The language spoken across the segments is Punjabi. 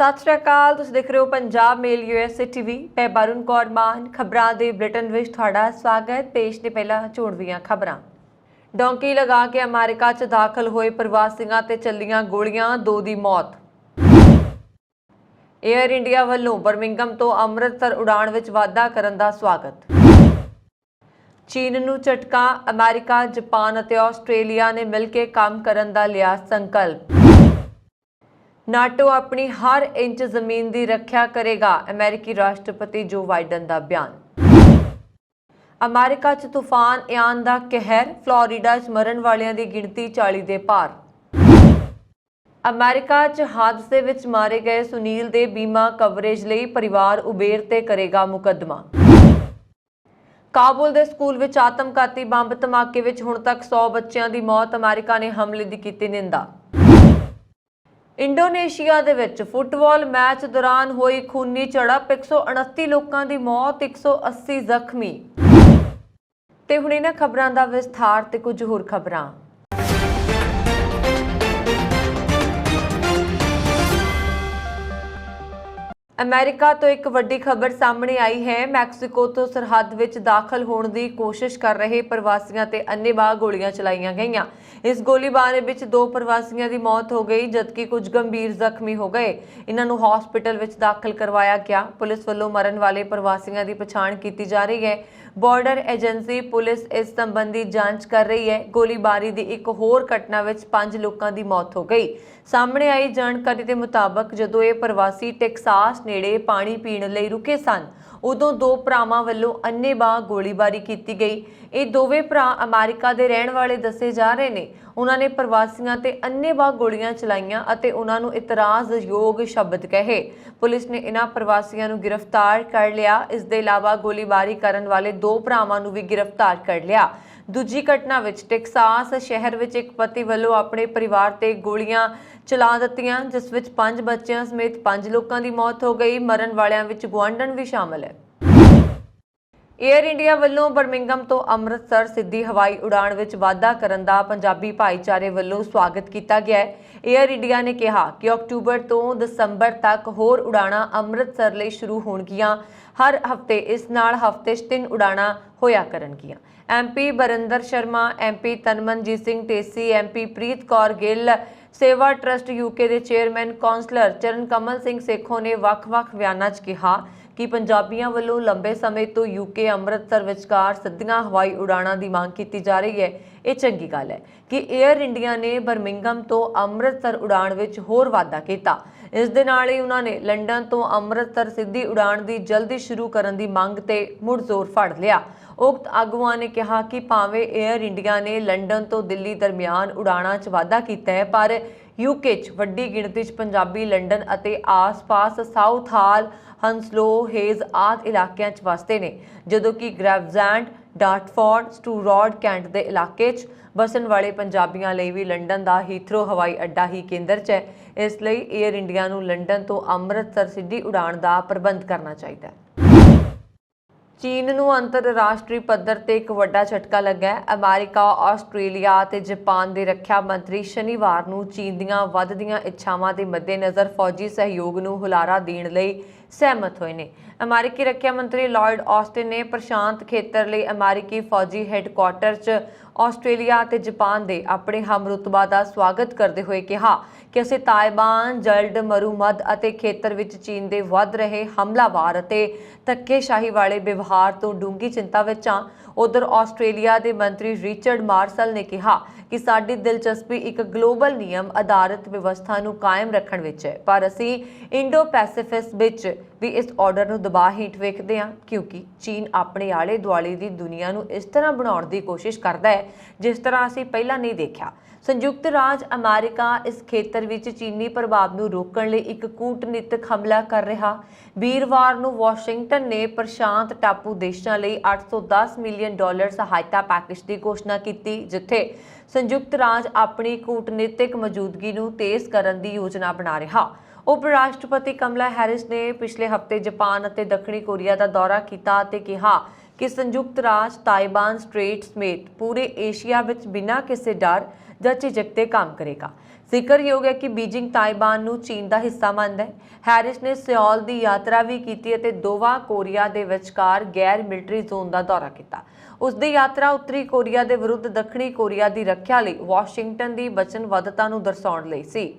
ਸਤਿ ਸ਼੍ਰੀ ਅਕਾਲ। ਤੁਸੀਂ ਦੇਖ ਰਹੇ ਹੋ ਪੰਜਾਬ ਮੇਲ USA ਟੀਵੀ। ਮੈਂ ਬरुण कौर मान ਖਬਰਾਂ ਦੇ ਬੁਲੇਟਿਨ ਵਿੱਚ ਤੁਹਾਡਾ ਸਵਾਗਤ। ਪੇਸ਼ ਨੇ ਪਹਿਲਾਂ ਚੋਣਵੀਆਂ ਖਬਰਾਂ। ਡੌਂਕੀ ਲਗਾ ਕੇ ਅਮਰੀਕਾ 'ਚ ਦਾਖਲ ਹੋਏ ਪ੍ਰਵਾਸੀਆਂ ਤੇ ਚੱਲੀਆਂ ਗੋਲੀਆਂ, 2 ਦੀ ਮੌਤ। ਏਅਰ ਇੰਡੀਆ ਵੱਲੋਂ ਬਰਮਿੰਘਮ ਤੋਂ ਅੰਮ੍ਰਿਤਸਰ ਉਡਾਣ ਵਿੱਚ ਵਾਧਾ ਕਰਨ ਦਾ ਸਵਾਗਤ। ਚੀਨ ਨੂੰ ਝਟਕਾ, ਅਮਰੀਕਾ, ਜਾਪਾਨ ਅਤੇ ਆਸਟ੍ਰੇਲੀਆ ਨੇ ਮਿਲ ਕੇ ਕੰਮ ਕਰਨ ਦਾ ਲਿਆ ਸੰਕਲਪ। ਨਾਟੋ ਆਪਣੀ ਹਰ ਇੰਚ ਜ਼ਮੀਨ ਦੀ ਰੱਖਿਆ ਕਰੇਗਾ, ਅਮਰੀਕੀ ਰਾਸ਼ਟਰਪਤੀ ਜੋ ਬਾਈਡਨ ਦਾ ਬਿਆਨ। ਅਮਰੀਕਾ 'ਚ ਤੂਫਾਨ ਇਆਨ ਦਾ ਕਹਿਰ, ਫਲੋਰੀਡਾ 'ਚ ਮਰਨ ਵਾਲਿਆਂ ਦੀ ਗਿਣਤੀ 40 ਦੇ ਪਾਰ। ਅਮਰੀਕਾ 'ਚ ਹਾਦਸੇ ਵਿੱਚ ਮਾਰੇ ਗਏ ਸੁਨੀਲ ਦੇ ਬੀਮਾ ਕਵਰੇਜ ਲਈ ਪਰਿਵਾਰ ਉਬੇਰ ਤੇ ਕਰੇਗਾ ਮੁਕੱਦਮਾ। ਕਾਬੁਲ ਦੇ ਸਕੂਲ ਵਿੱਚ ਆਤਮਘਾਤੀ ਬੰਬ ਧਮਾਕੇ ਵਿੱਚ ਹੁਣ ਤੱਕ 100 ਬੱਚਿਆਂ ਦੀ ਮੌਤ, ਅਮਰੀਕਾ ਨੇ ਹਮਲੇ ਦੀ ਕੀਤੀ ਨਿੰਦਾ। ਇੰਡੋਨੇਸ਼ੀਆ ਦੇ ਵਿੱਚ ਫੁੱਟਬਾਲ ਮੈਚ ਦੌਰਾਨ ਹੋਈ ਖੂਨੀ ਝੜਪ, 129 ਲੋਕਾਂ ਦੀ ਮੌਤ, 180 ਜ਼ਖਮੀ। ਤੇ ਹੁਣ ਇਹਨਾਂ ਖਬਰਾਂ ਦਾ ਵਿਸਥਾਰ ਤੇ ਕੁਝ ਹੋਰ ਖਬਰਾਂ। ਅਮਰੀਕਾ ਤੋਂ ਇੱਕ ਵੱਡੀ ਖਬਰ ਸਾਹਮਣੇ ਆਈ ਹੈ। ਮੈਕਸੀਕੋ ਤੋਂ ਸਰਹੱਦ ਵਿੱਚ ਦਾਖਲ ਹੋਣ ਦੀ ਕੋਸ਼ਿਸ਼ ਕਰ ਰਹੇ ਪ੍ਰਵਾਸੀਆਂ ਤੇ ਅੰਨ੍ਹੇਵਾਹ ਗੋਲੀਆਂ ਚਲਾਈਆਂ ਗਈਆਂ। ਇਸ ਗੋਲੀਬਾਰੀ ਵਿੱਚ 2 ਪ੍ਰਵਾਸੀਆਂ ਦੀ ਮੌਤ ਹੋ ਗਈ, ਜਦਕਿ ਕੁਝ ਗੰਭੀਰ ਜ਼ਖਮੀ ਹੋ ਗਏ। ਇਹਨਾਂ ਨੂੰ ਹਸਪਤਾਲ ਵਿੱਚ ਦਾਖਲ ਕਰਵਾਇਆ ਗਿਆ। ਪੁਲਿਸ ਵੱਲੋਂ ਮਰਨ ਵਾਲੇ ਪ੍ਰਵਾਸੀਆਂ ਦੀ ਪਛਾਣ ਕੀਤੀ ਜਾ ਰਹੀ ਹੈ। ਬਾਰਡਰ ਏਜੰਸੀ ਪੁਲਿਸ ਇਸ ਸੰਬੰਧੀ ਜਾਂਚ ਕਰ ਰਹੀ ਹੈ। ਗੋਲੀਬਾਰੀ ਦੀ ਇੱਕ ਹੋਰ ਘਟਨਾ ਵਿੱਚ 5 ਲੋਕਾਂ ਦੀ ਮੌਤ ਹੋ ਗਈ। ਸਾਹਮਣੇ ਆਈ ਜਾਣਕਾਰੀ ਦੇ ਮੁਤਾਬਕ ਜਦੋਂ ਇਹ ਪ੍ਰਵਾਸੀ ਟੈਕਸਾਸ ਨੇੜੇ ਪਾਣੀ ਪੀਣ ਲਈ ਰੁਕੇ ਸਨ, ਉਦੋਂ 2 ਭਰਾਵਾਂ ਵੱਲੋਂ ਅੰਨ੍ਹੇਵਾਹ ਗੋਲੀਬਾਰੀ ਕੀਤੀ ਗਈ। ਇਹ ਦੋਵੇਂ ਭਰਾ ਅਮਰੀਕਾ ਦੇ ਰਹਿਣ ਵਾਲੇ ਦੱਸੇ ਜਾ ਰਹੇ ਨੇ। ਉਹਨਾਂ ਨੇ ਪ੍ਰਵਾਸੀਆਂ ਤੇ ਅੰਨ੍ਹੇਵਾਹ ਗੋਲੀਆਂ ਚਲਾਈਆਂ ਅਤੇ ਉਹਨਾਂ ਨੂੰ ਇਤਰਾਜ਼ਯੋਗ ਸ਼ਬਦ ਕਹੇ। ਪੁਲਿਸ ਨੇ ਇਹਨਾਂ ਪ੍ਰਵਾਸੀਆਂ ਨੂੰ ਗ੍ਰਿਫਤਾਰ ਕਰ ਲਿਆ। ਇਸ ਦੇ ਇਲਾਵਾ ਗੋਲੀਬਾਰੀ ਕਰਨ ਵਾਲੇ 2 ਭਰਾਵਾਂ ਨੂੰ ਵੀ ਗ੍ਰਿਫਤਾਰ ਕਰ ਲਿਆ। ਦੂਜੀ ਘਟਨਾ ਵਿੱਚ ਟੈਕਸਾਸ ਸ਼ਹਿਰ ਵਿੱਚ ਇੱਕ ਪਤੀ ਵੱਲੋਂ ਆਪਣੇ ਪਰਿਵਾਰ ਤੇ ਗੋਲੀਆਂ ਚਲਾ ਦਿੱਤੀਆਂ, ਜਿਸ ਵਿੱਚ 5 ਬੱਚਿਆਂ ਸਮੇਤ 5 ਲੋਕਾਂ ਦੀ ਮੌਤ ਹੋ ਗਈ। ਮਰਨ ਵਾਲਿਆਂ ਵਿੱਚ ਗੁਆਂਢਣ ਵੀ ਸ਼ਾਮਲ ਹੈ। ਏਅਰ ਇੰਡੀਆ ਵੱਲੋਂ ਬਰਮਿੰਘਮ ਤੋਂ ਅੰਮ੍ਰਿਤਸਰ ਸਿੱਧੀ ਹਵਾਈ ਉਡਾਣ ਵਿੱਚ ਵਾਧਾ ਕਰਨ ਦਾ ਪੰਜਾਬੀ ਭਾਈਚਾਰੇ ਵੱਲੋਂ ਸਵਾਗਤ ਕੀਤਾ ਗਿਆ ਹੈ। ਏਅਰ ਇੰਡੀਆ ਨੇ ਕਿਹਾ ਕਿ ਅਕਤੂਬਰ ਤੋਂ ਦਸੰਬਰ ਤੱਕ ਹੋਰ ਉਡਾਣਾਂ ਅੰਮ੍ਰਿਤਸਰ ਲਈ ਸ਼ੁਰੂ ਹੋਣਗੀਆਂ। ਹਰ ਹਫ਼ਤੇ ਇਸ ਨਾਲ ਹਫ਼ਤੇ 'ਚ 3 ਉਡਾਣਾਂ ਹੋਇਆ ਕਰਨਗੀਆਂ। MP Barinder Sharma, MP Tanmanjeet Singh Dhesi, MP ਪ੍ਰੀਤ ਕੌਰ ਗਿੱਲ, ਸੇਵਾ ਟਰਸਟ UK ਦੇ ਚੇਅਰਮੈਨ ਕੌਂਸਲਰ ਚਰਨ ਕਮਲ ਸਿੰਘ ਸੇਖੋਂ ਨੇ ਵੱਖ-ਵੱਖ ਬਿਆਨਾਂ 'ਚ ਕਿਹਾ ਕਿ ਪੰਜਾਬੀਆਂ ਵੱਲੋਂ ਲੰਬੇ ਸਮੇਂ ਤੋਂ UK ਅੰਮ੍ਰਿਤਸਰ ਵਿਚਕਾਰ ਸਿੱਧੀਆਂ ਹਵਾਈ ਉਡਾਣਾਂ ਦੀ ਮੰਗ ਕੀਤੀ ਜਾ ਰਹੀ ਹੈ। ਇਹ ਚੰਗੀ ਗੱਲ ਹੈ ਕਿ ਏਅਰ ਇੰਡੀਆ ਨੇ ਬਰਮਿੰਘਮ ਤੋਂ ਅੰਮ੍ਰਿਤਸਰ ਉਡਾਣ ਵਿੱਚ ਹੋਰ ਵਾਧਾ ਕੀਤਾ। ਇਸ ਦੇ ਨਾਲ ਹੀ ਉਹਨਾਂ ਨੇ ਲੰਡਨ ਤੋਂ ਅੰਮ੍ਰਿਤਸਰ ਸਿੱਧੀ ਉਡਾਣ ਦੀ ਜਲਦੀ ਸ਼ੁਰੂ ਕਰਨ ਦੀ ਮੰਗ ਤੇ ਮੁੜ ਜ਼ੋਰ ਫੜ ਲਿਆ। ਉਕਤ ਆਗੂਆਂ ਨੇ ਕਿਹਾ ਕਿ ਭਾਵੇਂ ਏਅਰ ਇੰਡੀਆ ਨੇ ਲੰਡਨ ਤੋਂ ਦਿੱਲੀ ਦਰਮਿਆਨ ਉਡਾਣਾਂ 'ਚ ਵਾਧਾ ਕੀਤਾ ਹੈ, ਪਰ UK 'ਚ ਵੱਡੀ ਗਿਣਤੀ 'ਚ ਪੰਜਾਬੀ ਲੰਡਨ ਅਤੇ ਆਸ-ਪਾਸ ਸਾਊਥ ਹਾਲ, ਹੰਸਲੋ, ਹੇਜ਼ ਆਦਿ ਇਲਾਕਿਆਂ 'ਚ ਵਸਦੇ ਨੇ, ਜਦੋਂ ਕਿ ਗ੍ਰੈਵਜ਼ੈਂਡ, ਡਾਰਟਫੋਰਡ, ਸਟੂਰੋਡ, ਕੈਂਟ ਦੇ ਇਲਾਕੇ 'ਚ ਵਸਣ ਵਾਲੇ ਪੰਜਾਬੀਆਂ ਲਈ ਵੀ ਲੰਡਨ ਦਾ ਹੀਥਰੋ ਹਵਾਈ ਅੱਡਾ ਹੀ ਕੇਂਦਰ 'ਚ ਹੈ। ਇਸ ਲਈ ਏਅਰ ਇੰਡੀਆ ਨੂੰ ਲੰਡਨ ਤੋਂ ਅੰਮ੍ਰਿਤਸਰ ਸਿੱਧੀ ਉਡਾਣ ਦਾ ਪ੍ਰਬੰਧ ਕਰਨਾ ਚਾਹੀਦਾ ਹੈ। ਚੀਨ ਨੂੰ ਅੰਤਰਰਾਸ਼ਟਰੀ ਪੱਧਰ ਤੇ ਇੱਕ ਵੱਡਾ ਝਟਕਾ ਲੱਗਾ ਹੈ। ਅਮਰੀਕਾ, ਆਸਟ੍ਰੇਲੀਆ ਅਤੇ ਜਾਪਾਨ ਦੇ ਰੱਖਿਆ ਮੰਤਰੀ ਸ਼ਨੀਵਾਰ ਨੂੰ ਚੀਨ ਦੀਆਂ ਵੱਧਦੀਆਂ ਇੱਛਾਵਾਂ ਦੇ ਮੱਦੇਨਜ਼ਰ ਫੌਜੀ ਸਹਿਯੋਗ ਨੂੰ ਹੁਲਾਰਾ ਦੇਣ ਲਈ ਸਹਿਮਤ ਹੋਏ ਨੇ। ਅਮਰੀਕੀ ਰੱਖਿਆ ਮੰਤਰੀ ਲਾਇਡ ਆਸਟਿਨ ਨੇ ਪ੍ਰਸ਼ਾਂਤ ਖੇਤਰ ਲਈ ਅਮਰੀਕੀ ਫੌਜੀ ਹੈੱਡਕੁਆਰਟਰ 'ਚ ਆਸਟ੍ਰੇਲੀਆ ਅਤੇ ਜਾਪਾਨ ਦੇ ਆਪਣੇ ਹਮਰੁਤਬਾ ਦਾ ਸਵਾਗਤ ਕਰਦੇ ਹੋਏ ਕਿਹਾ ਕਿ ਅਸੀਂ ਤਾਇਵਾਨ, ਜਲਦ ਮਰੂਮੱਧ ਅਤੇ ਖੇਤਰ ਵਿੱਚ ਚੀਨ ਦੇ ਵੱਧ ਰਹੇ ਹਮਲਾਵਾਰ ਅਤੇ ਧੱਕੇਸ਼ਾਹੀ ਵਾਲੇ ਵਿਵਹਾਰ ਤੋਂ ਡੂੰਘੀ ਚਿੰਤਾ ਵਿੱਚ ਹਾਂ। ਉਧਰ ਆਸਟ੍ਰੇਲੀਆ ਦੇ ਮੰਤਰੀ ਰਿਚਰਡ ਮਾਰਸਲ ਨੇ ਕਿਹਾ ਕਿ ਸਾਡੀ ਦਿਲਚਸਪੀ ਇੱਕ ਗਲੋਬਲ ਨਿਯਮ ਆਧਾਰਿਤ ਵਿਵਸਥਾ ਨੂੰ ਕਾਇਮ ਰੱਖਣ ਵਿੱਚ ਹੈ, ਪਰ ਅਸੀਂ ਇੰਡੋ ਪੈਸੀਫਿਕ ਵਿੱਚ ਵੀ ਇਸ ਆਰਡਰ ਨੂੰ ਦਬਾਅ ਹੇਠ ਵੇਖਦੇ ਹਾਂ, ਕਿਉਂਕਿ ਚੀਨ ਆਪਣੇ ਆਲੇ ਦੁਆਲੇ ਦੀ ਦੁਨੀਆ ਨੂੰ ਇਸ ਤਰ੍ਹਾਂ ਬਣਾਉਣ ਦੀ ਕੋਸ਼ਿਸ਼ ਕਰਦਾ ਹੈ ਜਿਸ ਤਰ੍ਹਾਂ ਅਸੀਂ ਪਹਿਲਾਂ ਨਹੀਂ ਦੇਖਿਆ। ਸੰਯੁਕਤ ਰਾਜ ਅਮਰੀਕਾ ਇਸ ਖੇਤਰ ਵਿੱਚ ਚੀਨੀ ਪ੍ਰਭਾਵ ਨੂੰ ਰੋਕਣ ਲਈ ਇੱਕ ਕੂਟਨੀਤਿਕ ਹਮਲਾ ਕਰ ਰਿਹਾ। ਵੀਰਵਾਰ ਨੂੰ ਵਾਸ਼ਿੰਗਟਨ ਨੇ ਪ੍ਰਸ਼ਾਂਤ ਟਾਪੂ ਦੇਸ਼ਾਂ ਲਈ $810 ਮਿਲੀਅਨ ਸਹਾਇਤਾ ਪੈਕੇਜ ਦੀ ਘੋਸ਼ਣਾ ਕੀਤੀ, ਜਿੱਥੇ ਸੰਯੁਕਤ ਰਾਜ ਆਪਣੀ ਕੂਟਨੀਤਿਕ ਮੌਜੂਦਗੀ ਨੂੰ ਤੇਜ਼ ਕਰਨ ਦੀ ਯੋਜਨਾ ਬਣਾ ਰਿਹਾ। ਉਪ ਰਾਸ਼ਟਰਪਤੀ ਕਮਲਾ ਹੈਰਿਸ ਨੇ ਪਿਛਲੇ ਹਫ਼ਤੇ ਜਾਪਾਨ ਅਤੇ ਦੱਖਣੀ ਕੋਰੀਆ ਦਾ ਦੌਰਾ ਕੀਤਾ ਅਤੇ ਕਿਹਾ ਕਿ ਸੰਯੁਕਤ ਰਾਜ ਤਾਇਵਾਨ ਸਟ੍ਰੇਟ ਸਮੇਤ ਪੂਰੇ ਏਸ਼ੀਆ ਵਿੱਚ ਬਿਨਾਂ ਕਿਸੇ ਡਰ ਜਾਂ ਝਿਜਕ ਦੇ ਕੰਮ ਕਰੇਗਾ। ਜ਼ਿਕਰਯੋਗ ਹੈ ਕਿ ਬੀजिंग ਤਾਇਵਾਨ ਨੂੰ ਚੀਨ ਦਾ ਹਿੱਸਾ ਮੰਨਦਾ ਹੈ। ਹੈਰਿਸ ਨੇ ਸਿਓਲ ਦੀ ਯਾਤਰਾ ਵੀ ਕੀਤੀ ਅਤੇ ਦੋਵਾਂ ਕੋਰੀਆ ਦੇ ਵਿਚਕਾਰ ਗੈਰ ਮਿਲਟਰੀ ਜ਼ੋਨ ਦਾ ਦੌਰਾ ਕੀਤਾ। ਉਸ ਦੀ ਯਾਤਰਾ ਉੱਤਰੀ ਕੋਰੀਆ ਦੇ ਵਿਰੁੱਧ ਦੱਖਣੀ ਕੋਰੀਆ ਦੀ ਰੱਖਿਆ ਲਈ ਵਾਸ਼ਿੰਗਟਨ ਦੀ ਵਚਨਬੱਧਤਾ ਨੂੰ ਦਰਸਾਉਣ ਲਈ ਸੀ।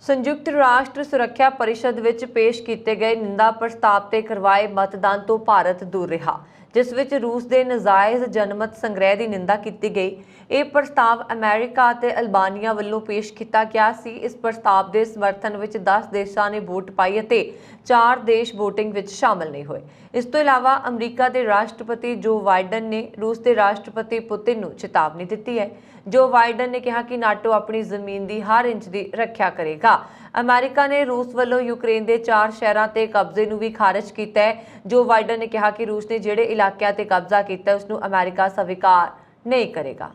ਸੰਯੁਕਤ ਰਾਸ਼ਟਰ ਸੁਰੱਖਿਆ ਪਰਿਸ਼ਦ ਵਿੱਚ ਪੇਸ਼ ਕੀਤੇ ਗਏ ਨਿੰਦਾ ਪ੍ਰਸਤਾਵ ਤੇ ਕਰਵਾਏ ਮਤਦਾਨ ਤੋਂ ਭਾਰਤ ਦੂਰ ਰਿਹਾ, ਜਿਸ ਵਿੱਚ ਰੂਸ ਦੇ ਨਾਜਾਇਜ਼ ਜਨਮਤ ਸੰਗ੍ਰਹਿ ਦੀ ਨਿੰਦਾ ਕੀਤੀ ਗਈ। ਇਹ ਪ੍ਰਸਤਾਵ ਅਮਰੀਕਾ ਅਤੇ ਅਲਬਾਨੀਆ ਵੱਲੋਂ ਪੇਸ਼ ਕੀਤਾ ਗਿਆ ਸੀ। ਇਸ ਪ੍ਰਸਤਾਵ ਦੇ ਸਮਰਥਨ ਵਿੱਚ 10 ਦੇਸ਼ਾਂ ਨੇ ਵੋਟ ਪਾਈ ਅਤੇ 4 ਦੇਸ਼ VOTING ਵਿੱਚ ਸ਼ਾਮਲ ਨਹੀਂ ਹੋਏ। ਇਸ ਤੋਂ ਇਲਾਵਾ ਅਮਰੀਕਾ ਦੇ ਰਾਸ਼ਟਰਪਤੀ ਜੋ ਬਾਈਡਨ ਨੇ ਰੂਸ ਦੇ ਰਾਸ਼ਟਰਪਤੀ ਪੁਤਿਨ ਨੂੰ ਚੇਤਾਵਨੀ ਦਿੱਤੀ ਹੈ। ਜੋ ਬਾਈਡਨ ਨੇ ਕਿਹਾ ਕਿ ਨਾਟੋ ਆਪਣੀ ਜ਼ਮੀਨ ਦੀ ਹਰ ਇੰਚ ਦੀ ਰੱਖਿਆ ਕਰੇਗਾ। ਅਮਰੀਕਾ ਨੇ ਰੂਸ ਵੱਲੋਂ ਯੂਕਰੇਨ ਦੇ 4 ਸ਼ਹਿਰਾਂ ਤੇ ਕਬਜ਼ੇ ਨੂੰ ਵੀ ਖਾਰਜ ਕੀਤਾ ਹੈ। ਜੋ ਬਾਈਡਨ ਨੇ ਕਿਹਾ ਕਿ ਰੂਸ ਨੇ ਜਿਹੜੇ ਇਲਾਕਿਆਂ ਤੇ ਕਬਜ਼ਾ ਕੀਤਾ ਉਸ ਨੂੰ ਅਮਰੀਕਾ ਸਵੀਕਾਰ ਨਹੀਂ ਕਰੇਗਾ।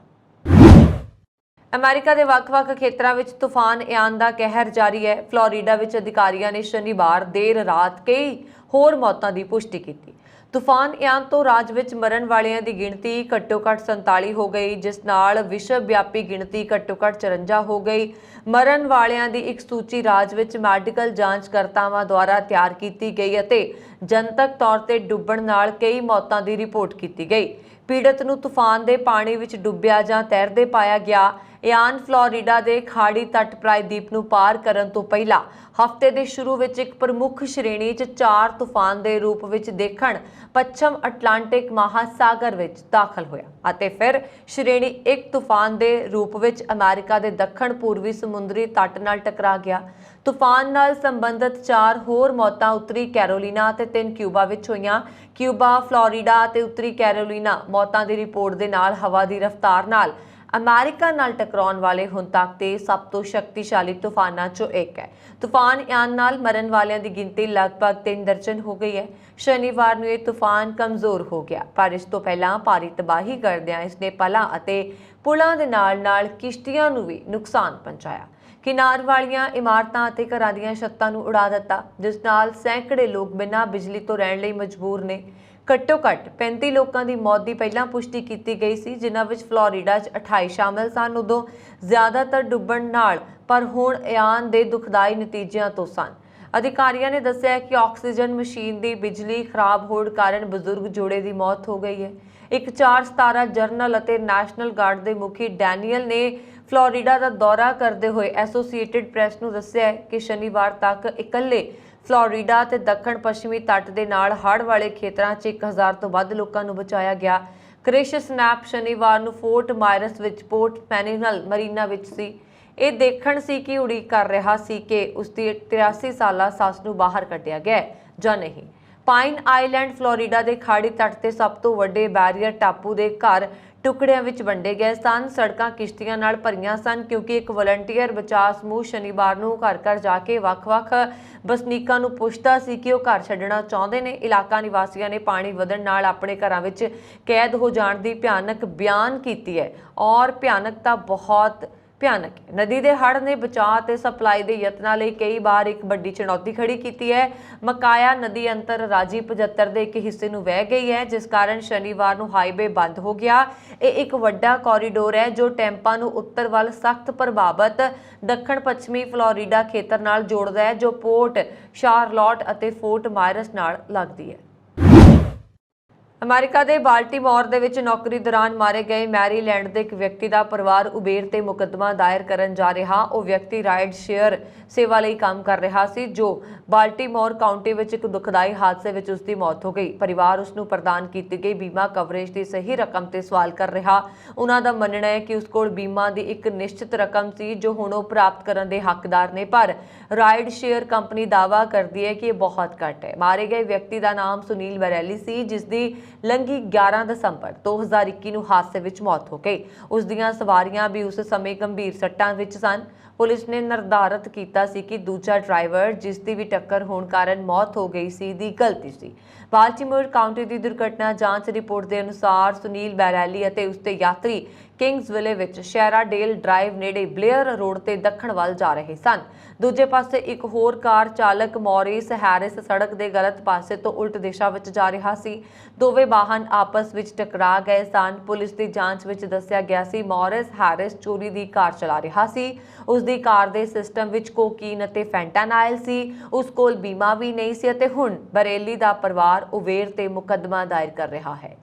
ਅਮਰੀਕਾ ਦੇ ਵੱਖ-ਵੱਖ ਖੇਤਰਾਂ ਵਿੱਚ ਤੂਫਾਨ ਇਆਨ ਦਾ ਕਹਿਰ ਜਾਰੀ ਹੈ। ਫਲੋਰੀਡਾ ਵਿੱਚ ਅਧਿਕਾਰੀਆਂ ਨੇ ਸ਼ਨੀਵਾਰ ਦੇਰ ਰਾਤ ਕਈ ਹੋਰ ਮੌਤਾਂ ਦੀ ਪੁਸ਼ਟੀ ਕੀਤੀ। ਤੂਫਾਨ ਇਆਨ ਤੋਂ ਰਾਜ ਵਿੱਚ ਮਰਨ ਵਾਲਿਆਂ ਦੀ ਗਿਣਤੀ ਘੱਟੋ-ਘੱਟ 47 ਹੋ ਗਈ, ਜਿਸ ਨਾਲ ਵਿਸ਼ਵ ਵਿਆਪੀ ਗਿਣਤੀ ਘੱਟੋ-ਘੱਟ 54 ਹੋ ਗਈ। ਮਰਨ ਵਾਲਿਆਂ ਦੀ ਇੱਕ ਸੂਚੀ ਰਾਜ ਵਿੱਚ ਮੈਡੀਕਲ ਜਾਂਚਕਰਤਾਵਾਂ ਦੁਆਰਾ ਤਿਆਰ ਕੀਤੀ ਗਈ ਅਤੇ ਜਨਤਕ ਤੌਰ ਤੇ ਡੁੱਬਣ ਨਾਲ ਕਈ ਮੌਤਾਂ ਦੀ ਰਿਪੋਰਟ ਕੀਤੀ ਗਈ। ਪੀੜਤ ਨੂੰ ਤੂਫਾਨ ਦੇ ਪਾਣੀ ਵਿੱਚ ਡੁੱਬਿਆ ਜਾਂ ਤੈਰਦੇ ਪਾਇਆ ਗਿਆ। ਇਆਨ ਫਲੋਰੀਡਾ ਦੇ ਖਾੜੀ ਤੱਟ ਪ੍ਰਾਇਦੀਪ ਨੂੰ ਪਾਰ ਕਰਨ ਤੋਂ ਪਹਿਲਾਂ ਹਫ਼ਤੇ ਦੇ ਸ਼ੁਰੂ ਵਿੱਚ ਇੱਕ ਪ੍ਰਮੁੱਖ ਸ਼੍ਰੇਣੀ 'ਚ 4 ਤੂਫਾਨ ਦੇ ਰੂਪ ਵਿੱਚ ਦੇਖਣ ਪੱਛਮ ਅਟਲਾਂਟਿਕ ਮਹਾਸਾਗਰ ਵਿੱਚ ਦਾਖਲ ਹੋਇਆ ਅਤੇ ਫਿਰ ਸ਼੍ਰੇਣੀ 1 ਤੂਫਾਨ ਦੇ ਰੂਪ ਵਿੱਚ ਅਮਰੀਕਾ ਦੇ ਦੱਖਣ ਪੂਰਬੀ ਸਮੁੰਦਰੀ ਤੱਟ ਨਾਲ ਟਕਰਾ ਗਿਆ। ਤੂਫਾਨ ਨਾਲ ਸੰਬੰਧਿਤ 4 ਹੋਰ ਮੌਤਾਂ ਉੱਤਰੀ ਕੈਰੋਲੀਨਾ ਅਤੇ 3 ਕਿਊਬਾ ਵਿੱਚ ਹੋਈਆਂ। ਕਿਊਬਾ, ਫਲੋਰੀਡਾ ਅਤੇ ਉੱਤਰੀ ਕੈਰੋਲੀਨਾ ਮੌਤਾਂ ਦੀ ਰਿਪੋਰਟ ਦੇ ਨਾਲ ਹਵਾ ਦੀ ਰਫ਼ਤਾਰ ਨਾਲ ਅਮਰੀਕਾ ਨਾਲ ਟਕਰਾਉਣ ਵਾਲੇ ਹੁਣ ਤੱਕ ਦੇ ਸਭ ਤੋਂ ਸ਼ਕਤੀਸ਼ਾਲੀ ਤੂਫਾਨਾਂ 'ਚੋਂ ਇੱਕ ਹੈ। ਤੂਫਾਨ ਇਆਨ ਨਾਲ ਮਰਨ ਵਾਲਿਆਂ ਦੀ ਗਿਣਤੀ ਲਗਭਗ 3 ਦਰਜਨ ਹੋ ਗਈ ਹੈ। ਸ਼ਨੀਵਾਰ ਨੂੰ ਇਹ ਤੂਫਾਨ ਕਮਜ਼ੋਰ ਹੋ ਗਿਆ, ਪਰ ਇਸ ਤੋਂ ਪਹਿਲਾਂ ਭਾਰੀ ਤਬਾਹੀ ਕਰਦਿਆਂ ਇਸ ਨੇ ਪਲਾਂ ਅਤੇ ਪੁਲਾਂ ਦੇ ਨਾਲ-ਨਾਲ ਕਿਸ਼ਤੀਆਂ ਨੂੰ ਵੀ ਨੁਕਸਾਨ ਪਹੁੰਚਾਇਆ। ਕਿਨਾਰ ਵਾਲੀਆਂ ਇਮਾਰਤਾਂ ਅਤੇ ਘਰਾਂ ਦੀਆਂ ਛੱਤਾਂ ਨੂੰ ਉਡਾ ਦਿੱਤਾ, ਜਿਸ ਨਾਲ ਸੈਂਕੜੇ ਲੋਕ ਬਿਨਾਂ ਬਿਜਲੀ ਤੋਂ ਰਹਿਣ ਲਈ ਮਜਬੂਰ ਨੇ। ਘੱਟੋ-ਘੱਟ 35 ਲੋਕਾਂ ਦੀ ਮੌਤ ਦੀ ਪਹਿਲਾਂ ਪੁਸ਼ਟੀ ਕੀਤੀ ਗਈ ਸੀ, ਜਿਨ੍ਹਾਂ ਵਿੱਚ ਫਲੋਰੀਡਾ 'ਚ 28 ਸ਼ਾਮਲ ਸਨ। ਉਦੋਂ ਜ਼ਿਆਦਾਤਰ ਡੁੱਬਣ ਨਾਲ, ਪਰ ਹੁਣ ਇਆਨ ਦੇ ਦੁਖਦਾਈ ਨਤੀਜਿਆਂ ਤੋਂ ਸਨ। ਅਧਿਕਾਰੀਆਂ ਨੇ ਦੱਸਿਆ ਕਿ ਆਕਸੀਜਨ ਮਸ਼ੀਨ ਦੀ ਬਿਜਲੀ ਖਰਾਬ ਹੋਣ ਕਾਰਨ ਬਜ਼ੁਰਗ ਜੋੜੇ ਦੀ ਮੌਤ ਹੋ ਗਈ ਹੈ। ਇੱਕ 4 ਸਿਤਾਰਾ ਜਨਰਲ ਅਤੇ ਨੈਸ਼ਨਲ ਗਾਰਡ ਦੇ ਮੁਖੀ ਡੈਨੀਅਲ ਨੇ ਫਲੋਰੀਡਾ ਦਾ ਦੌਰਾ ਕਰਦੇ ਹੋਏ ਐਸੋਸੀਏਟਿਡ ਪ੍ਰੈਸ ਨੂੰ ਦੱਸਿਆ ਕਿ ਸ਼ਨੀਵਾਰ ਤੱਕ ਇਕੱਲੇ ਫਲੋਰੀਡਾ ਤੇ ਦੱਖਣ ਪੱਛਮੀ ਤੱਟ ਦੇ ਨਾਲ ਹੜ੍ਹ ਵਾਲੇ ਖੇਤਰਾਂ 'ਚ 1000 ਤੋਂ ਵੱਧ ਲੋਕਾਂ ਨੂੰ ਬਚਾਇਆ ਗਿਆ। ਕ੍ਰਿਸ ਸਨੈਪ ਸ਼ਨੀਵਾਰ ਨੂੰ ਫੋਰਟ ਮਾਇਰਸ ਵਿੱਚ ਪੋਰਟ ਪੈਨਿਨਲ ਮਰੀਨਾ ਵਿੱਚ ਸੀ। ਇਹ ਦੇਖਣ ਸੀ ਕਿ ਉਡੀਕ ਕਰ ਰਿਹਾ ਸੀ ਕਿ ਉਸ ਦੀ 83 ਸਾਲਾ ਸੱਸ ਨੂੰ ਬਾਹਰ ਕੱਢਿਆ ਗਿਆ ਜਾਂ ਨਹੀਂ। ਪਾਈਨ ਆਈਲੈਂਡ ਫਲੋਰੀਡਾ ਦੇ ਖਾੜੀ ਤੱਟ ਤੇ ਸਭ ਤੋਂ ਵੱਡੇ ਬੈਰੀਅਰ ਟਾਪੂ ਦੇ ਘਰ ਟੁਕੜਿਆਂ ਵਿੱਚ ਵੰਡੇ ਗਏ ਸਨ। ਸੜਕਾਂ ਕਿਸ਼ਤੀਆਂ ਨਾਲ ਭਰੀਆਂ ਸਨ ਕਿਉਂਕਿ ਇੱਕ ਵਲੰਟੀਅਰ ਬਚਾਅ ਸਮੂਹ ਸ਼ਨੀਵਾਰ ਨੂੰ ਘਰ-ਘਰ ਜਾ ਕੇ ਵੱਖ-ਵੱਖ ਵਸਨੀਕਾਂ ਨੂੰ ਪੁੱਛਦਾ ਸੀ ਕਿ ਉਹ ਘਰ ਛੱਡਣਾ ਚਾਹੁੰਦੇ ਨੇ। ਇਲਾਕਾ ਨਿਵਾਸੀਆਂ ਨੇ ਪਾਣੀ ਵਧਣ ਨਾਲ ਆਪਣੇ ਘਰਾਂ ਵਿੱਚ ਕੈਦ ਹੋ ਜਾਣ ਦੀ ਭਿਆਨਕ ਬਿਆਨ ਕੀਤੀ ਹੈ ਔਰ ਭਿਆਨਕਤਾ ਬਹੁਤ ਭਿਆਨਕ ਹੈ। ਨਦੀ ਦੇ ਹੜ੍ਹ ਨੇ ਬਚਾਅ ਅਤੇ ਸਪਲਾਈ ਦੇ ਯਤਨਾਂ ਲਈ ਕਈ ਵਾਰ ਇੱਕ ਵੱਡੀ ਚੁਣੌਤੀ ਖੜੀ ਕੀਤੀ ਹੈ। ਮਕਾਇਆ ਨਦੀ ਅੰਤਰਰਾਜੀ 75 ਦੇ ਇੱਕ ਹਿੱਸੇ ਨੂੰ ਵਹਿ ਗਈ ਹੈ, ਜਿਸ ਕਾਰਨ ਸ਼ਨੀਵਾਰ ਨੂੰ ਹਾਈਵੇ ਬੰਦ ਹੋ ਗਿਆ। ਇਹ ਇੱਕ ਵੱਡਾ ਕੋਰੀਡੋਰ ਹੈ ਜੋ ਟੈਂਪਾ ਨੂੰ ਉੱਤਰ ਵੱਲ ਸਖਤ ਪ੍ਰਭਾਵਿਤ ਦੱਖਣ ਪੱਛਮੀ ਫਲੋਰੀਡਾ ਖੇਤਰ ਨਾਲ ਜੋੜਦਾ ਹੈ, ਜੋ ਪੋਰਟ ਸ਼ਾਰਲੋਟ ਅਤੇ ਫੋਰਟ ਮਾਇਰਸ ਨਾਲ ਲੱਗਦੀ ਹੈ। ਅਮਰੀਕਾ ਦੇ ਬਾਲਟਿਮੋਰ ਦੇ ਵਿੱਚ ਨੌਕਰੀ ਦੌਰਾਨ ਮਾਰੇ ਗਏ ਮੈਰੀਲੈਂਡ ਦੇ ਇੱਕ ਵਿਅਕਤੀ ਦਾ ਪਰਿਵਾਰ ਉਬੇਰ ਤੇ ਮੁਕੱਦਮਾ ਦਾਇਰ ਕਰਨ ਜਾ ਰਿਹਾ। ਉਹ ਵਿਅਕਤੀ ਰਾਈਡ ਸ਼ੇਅਰ ਸੇਵਾ ਲਈ ਕੰਮ ਕਰ ਰਿਹਾ ਸੀ, ਜੋ ਬਾਲਟਿਮੋਰ ਕਾਉਂਟੀ ਵਿੱਚ ਇੱਕ ਦੁਖਦਾਈ ਹਾਦਸੇ ਵਿੱਚ ਉਸ ਦੀ ਮੌਤ ਹੋ ਗਈ। ਪਰਿਵਾਰ ਉਸ ਨੂੰ ਪ੍ਰਦਾਨ ਕੀਤੀ ਗਈ ਬੀਮਾ ਕਵਰੇਜ ਦੀ ਸਹੀ ਰਕਮ ਤੇ ਸਵਾਲ ਕਰ ਰਿਹਾ। ਉਹਨਾਂ ਦਾ ਮੰਨਣਾ ਹੈ ਕਿ ਉਸ ਕੋਲ ਬੀਮਾ ਦੀ ਇੱਕ ਨਿਸ਼ਚਿਤ ਰਕਮ ਸੀ ਜੋ ਹੁਣ ਉਹ ਪ੍ਰਾਪਤ ਕਰਨ ਦੇ ਹੱਕਦਾਰ ਨੇ, ਪਰ ਰਾਈਡ ਸ਼ੇਅਰ ਕੰਪਨੀ ਦਾਅਵਾ ਕਰਦੀ ਹੈ ਕਿ ਇਹ ਬਹੁਤ ਘੱਟ ਹੈ। ਮਾਰੇ ਗਏ ਵਿਅਕਤੀ ਦਾ ਨਾਮ ਸੁਨੀਲ ਬਰੈਲੀ ਸੀ, ਜਿਸ ਦੀ ਲੰਘੀ 11 ਦਸੰਬਰ 2021 ਨੂੰ ਹਾਦਸੇ ਵਿੱਚ ਮੌਤ ਹੋ ਗਈ। ਉਸ ਦੀਆਂ ਸਵਾਰੀਆਂ ਵੀ ਉਸ ਸਮੇਂ ਗੰਭੀਰ ਸੱਟਾਂ ਵਿੱਚ ਸਨ। ਪੁਲਿਸ ਨੇ ਨਿਰਧਾਰਤ ਕੀਤਾ ਸੀ ਕਿ ਦੂਜਾ ਡਰਾਈਵਰ, ਜਿਸ ਦੀ ਵੀ ਟੱਕਰ ਹੋਣ ਕਾਰਨ ਮੌਤ ਹੋ ਗਈ ਸੀ, ਦੀ ਗਲਤੀ ਸੀ। ਬਾਲਟਿਮੋਰ ਕਾਉਂਟੀ ਦੀ ਦੁਰਘਟਨਾ ਜਾਂਚ ਰਿਪੋਰਟ ਦੇ ਅਨੁਸਾਰ ਸੁਨੀਲ ਬੈਰੈਲੀ ਅਤੇ ਉਸ ਦੇ ਯਾਤਰੀ ਕਿੰਗਸਵਿਲੇ ਵਿੱਚ ਸ਼ੈਰਾਡੇਲ ਡਰਾਈਵ ਨੇੜੇ ਬਲੇਅਰ ਰੋਡ ਤੇ ਦੱਖਣ ਵੱਲ ਜਾ ਰਹੇ ਸਨ। ਦੂਜੇ ਪਾਸੇ ਇੱਕ ਹੋਰ ਕਾਰ ਚਾਲਕ ਮੌਰਿਸ ਹੈਰਿਸ ਸੜਕ ਦੇ ਗਲਤ ਪਾਸੇ ਤੋਂ ਉਲਟ ਦਿਸ਼ਾ ਵਿੱਚ ਜਾ ਰਿਹਾ ਸੀ। ਦੋਵੇਂ ਵਾਹਨ ਆਪਸ ਵਿੱਚ ਟਕਰਾ ਗਏ ਸਨ। ਪੁਲਿਸ ਦੀ ਜਾਂਚ ਵਿੱਚ ਦੱਸਿਆ ਗਿਆ ਸੀ ਮੌਰਿਸ ਹੈਰਿਸ ਚੋਰੀ ਦੀ ਕਾਰ ਚਲਾ ਰਿਹਾ ਸੀ। ਉਸ ਦੀ ਕਾਰ ਦੇ ਸਿਸਟਮ ਵਿੱਚ ਕੋਕੀਨ ਅਤੇ ਫੈਂਟਾਨਾਈਲ ਸੀ। ਉਸ ਕੋਲ ਬੀਮਾ ਵੀ ਨਹੀਂ ਸੀ ਅਤੇ ਹੁਣ ਬਰੇਲੀ ਦਾ ਪਰਿਵਾਰ ਉਵੇਰ ਤੇ ਮੁਕੱਦਮਾ ਦਾਇਰ ਕਰ ਰਿਹਾ ਹੈ।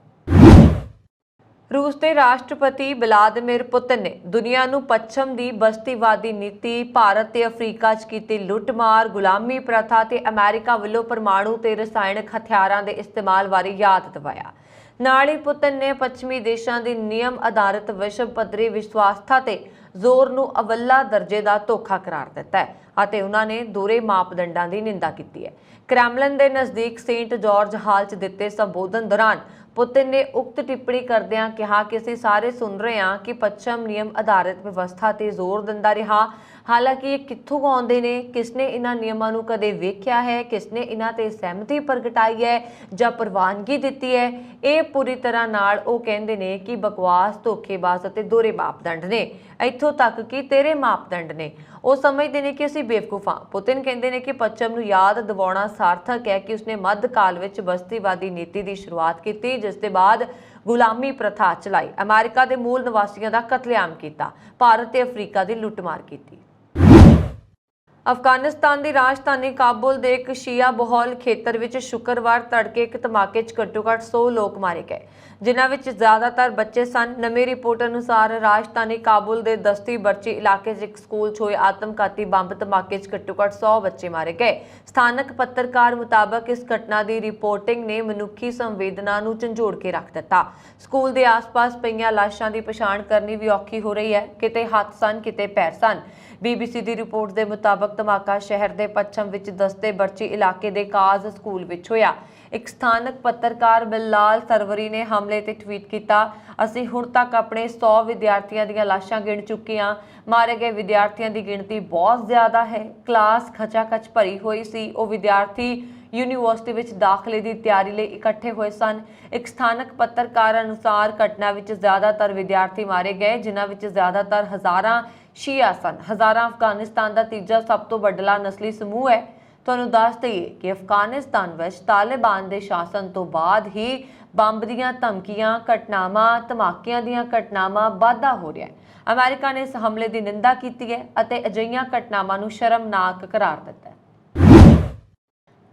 रूस के राष्ट्रपति व्लादिमीर पुतिन ने दुनिया नूं पश्चिम की बस्तीवादी नीति, भारत ते अफ्रीका च की लुटमार, गुलामी प्रथा ते अमेरिका वालों परमाणु ते रसायणिक हथियारां दे इस्तेमाल बारे याद दिवाया। नाल ही पुतिन ने पश्चिमी देशों की नियम आधारित विश्व पद्धरी विश्वासता ते जोर नूं अवला दर्जे का धोखा करार दिता है ਅਤੇ ਉਹਨਾਂ ਨੇ ਦੋਹਰੇ ਮਾਪਦੰਡਾਂ ਦੀ ਨਿੰਦਾ ਕੀਤੀ ਹੈ। ਕ੍ਰੈਮਲਿਨ ਦੇ ਨਜ਼ਦੀਕ ਸੇਂਟ ਜਾਰਜ ਹਾਲ 'ਚ ਦਿੱਤੇ ਸੰਬੋਧਨ ਦੌਰਾਨ ਪੁਤਿਨ ਨੇ ਉਕਤ ਟਿੱਪਣੀ ਕਰਦਿਆਂ ਕਿਹਾ ਕਿ ਅਸੀਂ ਸਾਰੇ ਸੁਣ ਰਹੇ ਹਾਂ ਕਿ ਪੱਛਮ ਨਿਯਮ ਆਧਾਰਿਤ ਵਿਵਸਥਾ ਤੇ ਜ਼ੋਰ ਦਿੰਦਾ ਰਿਹਾ। ਹਾਲਾਂਕਿ ਇਹ ਕਿੱਥੋਂ ਆਉਂਦੇ ਨੇ, ਕਿਸਨੇ ਇਹਨਾਂ ਨਿਯਮਾਂ ਨੂੰ ਕਦੇ ਵੇਖਿਆ ਹੈ, ਕਿਸਨੇ ਇਹਨਾਂ ਤੇ ਸਹਿਮਤੀ ਪ੍ਰਗਟਾਈ ਹੈ ਜਾਂ ਪ੍ਰਵਾਨਗੀ ਦਿੱਤੀ ਹੈ, ਇਹ ਪੂਰੀ ਤਰ੍ਹਾਂ ਨਾਲ ਉਹ ਕਹਿੰਦੇ ਨੇ ਕਿ ਬਕਵਾਸ, ਧੋਖੇਬਾਜ਼ ਅਤੇ ਦੋਹਰੇ ਮਾਪਦੰਡ ਨੇ। ਇੱਥੋਂ ਤੱਕ ਕਿ ਤੇਰੇ ਮਾਪਦੰਡ ਨੇ। ਉਹ ਸਮਝਦੇ ਨੇ ਕਿ ਅਸੀਂ ਬੇਵਕੂਫ ਹਾਂ। ਪੁਤਿਨ ਕਹਿੰਦੇ ਨੇ ਕਿ ਪੱਛਮ ਨੂੰ ਯਾਦ ਦਿਵਾਉਣਾ ਸਾਰਥਕ ਹੈ ਕਿ ਉਸਨੇ ਮੱਧ ਕਾਲ ਵਿੱਚ ਬਸਤੀਵਾਦੀ ਨੀਤੀ ਦੀ ਸ਼ੁਰੂਆਤ ਕੀਤੀ, ਜਿਸ ਦੇ ਬਾਅਦ ਗੁਲਾਮੀ ਪ੍ਰਥਾ ਚਲਾਈ, ਅਮਰੀਕਾ ਦੇ ਮੂਲ ਨਿਵਾਸੀਆਂ ਦਾ ਕਤਲੇਆਮ ਕੀਤਾ, ਭਾਰਤ ਤੇ ਅਫਰੀਕਾ ਦੀ ਲੁੱਟਮਾਰ ਕੀਤੀ। ਅਫਗਾਨਿਸਤਾਨ ਦੀ ਰਾਜਧਾਨੀ ਕਾਬੁਲ ਦੇ ਇੱਕ ਸ਼ੀਆ ਬਹੁਲ ਖੇਤਰ ਵਿੱਚ ਸ਼ੁੱਕਰਵਾਰ ਤੜਕੇ ਇੱਕ ਧਮਾਕੇ 'ਚ ਘੱਟੋ-ਘੱਟ 100 ਲੋਕ ਮਾਰੇ ਗਏ, ਜਿਨ੍ਹਾਂ ਵਿੱਚ ਜ਼ਿਆਦਾਤਰ ਬੱਚੇ ਸਨ। ਨਵੀਂ ਰਿਪੋਰਟ ਅਨੁਸਾਰ ਰਾਜਧਾਨੀ ਕਾਬੁਲ ਦੇ ਦਸਤੀ ਬਰਚੀ ਇਲਾਕੇ 'ਚ ਇੱਕ ਸਕੂਲ 'ਚ ਹੋਏ ਆਤਮਘਾਤੀ ਬੰਬ ਧਮਾਕੇ 'ਚ ਘੱਟੋ-ਘੱਟ 100 ਬੱਚੇ ਮਾਰੇ ਗਏ। ਸਥਾਨਕ ਪੱਤਰਕਾਰ ਮੁਤਾਬਕ ਇਸ ਘਟਨਾ ਦੀ ਰਿਪੋਰਟਿੰਗ ਨੇ ਮਨੁੱਖੀ ਸੰਵੇਦਨਾ ਨੂੰ ਝੰਜੋੜ ਕੇ ਰੱਖ ਦਿੱਤਾ। ਸਕੂਲ ਦੇ ਆਸ-ਪਾਸ ਪਈਆਂ ਲਾਸ਼ਾਂ ਦੀ ਪਛਾਣ ਕਰਨੀ ਵੀ ਔਖੀ ਹੋ ਰਹੀ ਹੈ। ਕਿਤੇ ਹੱਥ ਸਨ, ਕਿਤੇ ਪੈਰ ਸਨ। BBC ਦੀ ਰਿਪੋਰਟ ਦੇ ਮੁਤਾਬਕ ਧਮਾਕਾ ਸ਼ਹਿਰ ਦੇ ਪੱਛਮ ਵਿੱਚ ਦਸਤੇ ਬਰਚੀ ਇਲਾਕੇ ਦੇ ਕਾਜ਼ ਸਕੂਲ ਵਿੱਚ ਹੋਇਆ। ਇੱਕ ਸਥਾਨਕ ਪੱਤਰਕਾਰ ਬਿਲਾਲ ਸਰਵਰੀ ਨੇ ਹਮਲੇ ਤੇ ਟਵੀਟ ਕੀਤਾ, ਅਸੀਂ ਹੁਣ ਤੱਕ ਆਪਣੇ 100 ਵਿਦਿਆਰਥੀਆਂ ਦੀਆਂ ਲਾਸ਼ਾਂ ਗਿਣ ਚੁੱਕੇ ਹਾਂ। ਮਾਰੇ ਗਏ ਵਿਦਿਆਰਥੀਆਂ ਦੀ ਗਿਣਤੀ ਬਹੁਤ ਜ਼ਿਆਦਾ ਹੈ। ਕਲਾਸ ਖਚਾਖਚ ਭਰੀ ਹੋਈ ਸੀ। ਉਹ ਵਿਦਿਆਰਥੀ ਯੂਨੀਵਰਸਿਟੀ ਵਿੱਚ ਦਾਖਲੇ ਦੀ ਤਿਆਰੀ ਲਈ ਇਕੱਠੇ ਹੋਏ ਸਨ। ਇੱਕ ਸਥਾਨਕ ਪੱਤਰਕਾਰ ਅਨੁਸਾਰ ਘਟਨਾ ਵਿੱਚ ਜ਼ਿਆਦਾਤਰ ਵਿਦਿਆਰਥੀ ਮਾਰੇ ਗਏ, ਜਿਨ੍ਹਾਂ ਵਿੱਚ ਜ਼ਿਆਦਾਤਰ ਹਜ਼ਾਰਾਂ ਸ਼ੀਆ ਸਨ। ਹਜ਼ਾਰਾਂ ਅਫਗਾਨਿਸਤਾਨ ਦਾ ਤੀਜਾ ਸਭ ਤੋਂ ਵੱਡਾ ਨਸਲੀ ਸਮੂਹ ਹੈ। ਤੁਹਾਨੂੰ ਦੱਸ ਦਈਏ ਕਿ ਅਫਗਾਨਿਸਤਾਨ ਵਿੱਚ ਤਾਲਿਬਾਨ ਦੇ ਸ਼ਾਸਨ ਤੋਂ ਬਾਅਦ ਹੀ ਬੰਬ ਦੀਆਂ ਧਮਕੀਆਂ, ਘਟਨਾਵਾਂ, ਧਮਾਕਿਆਂ ਦੀਆਂ ਘਟਨਾਵਾਂ ਵਾਧਾ ਹੋ ਰਿਹਾ ਹੈ। ਅਮਰੀਕਾ ਨੇ ਇਸ ਹਮਲੇ ਦੀ ਨਿੰਦਾ ਕੀਤੀ ਹੈ ਅਤੇ ਅਜਿਹੀਆਂ ਘਟਨਾਵਾਂ ਨੂੰ ਸ਼ਰਮਨਾਕ ਕਰਾਰ ਦਿੱਤਾ ਹੈ।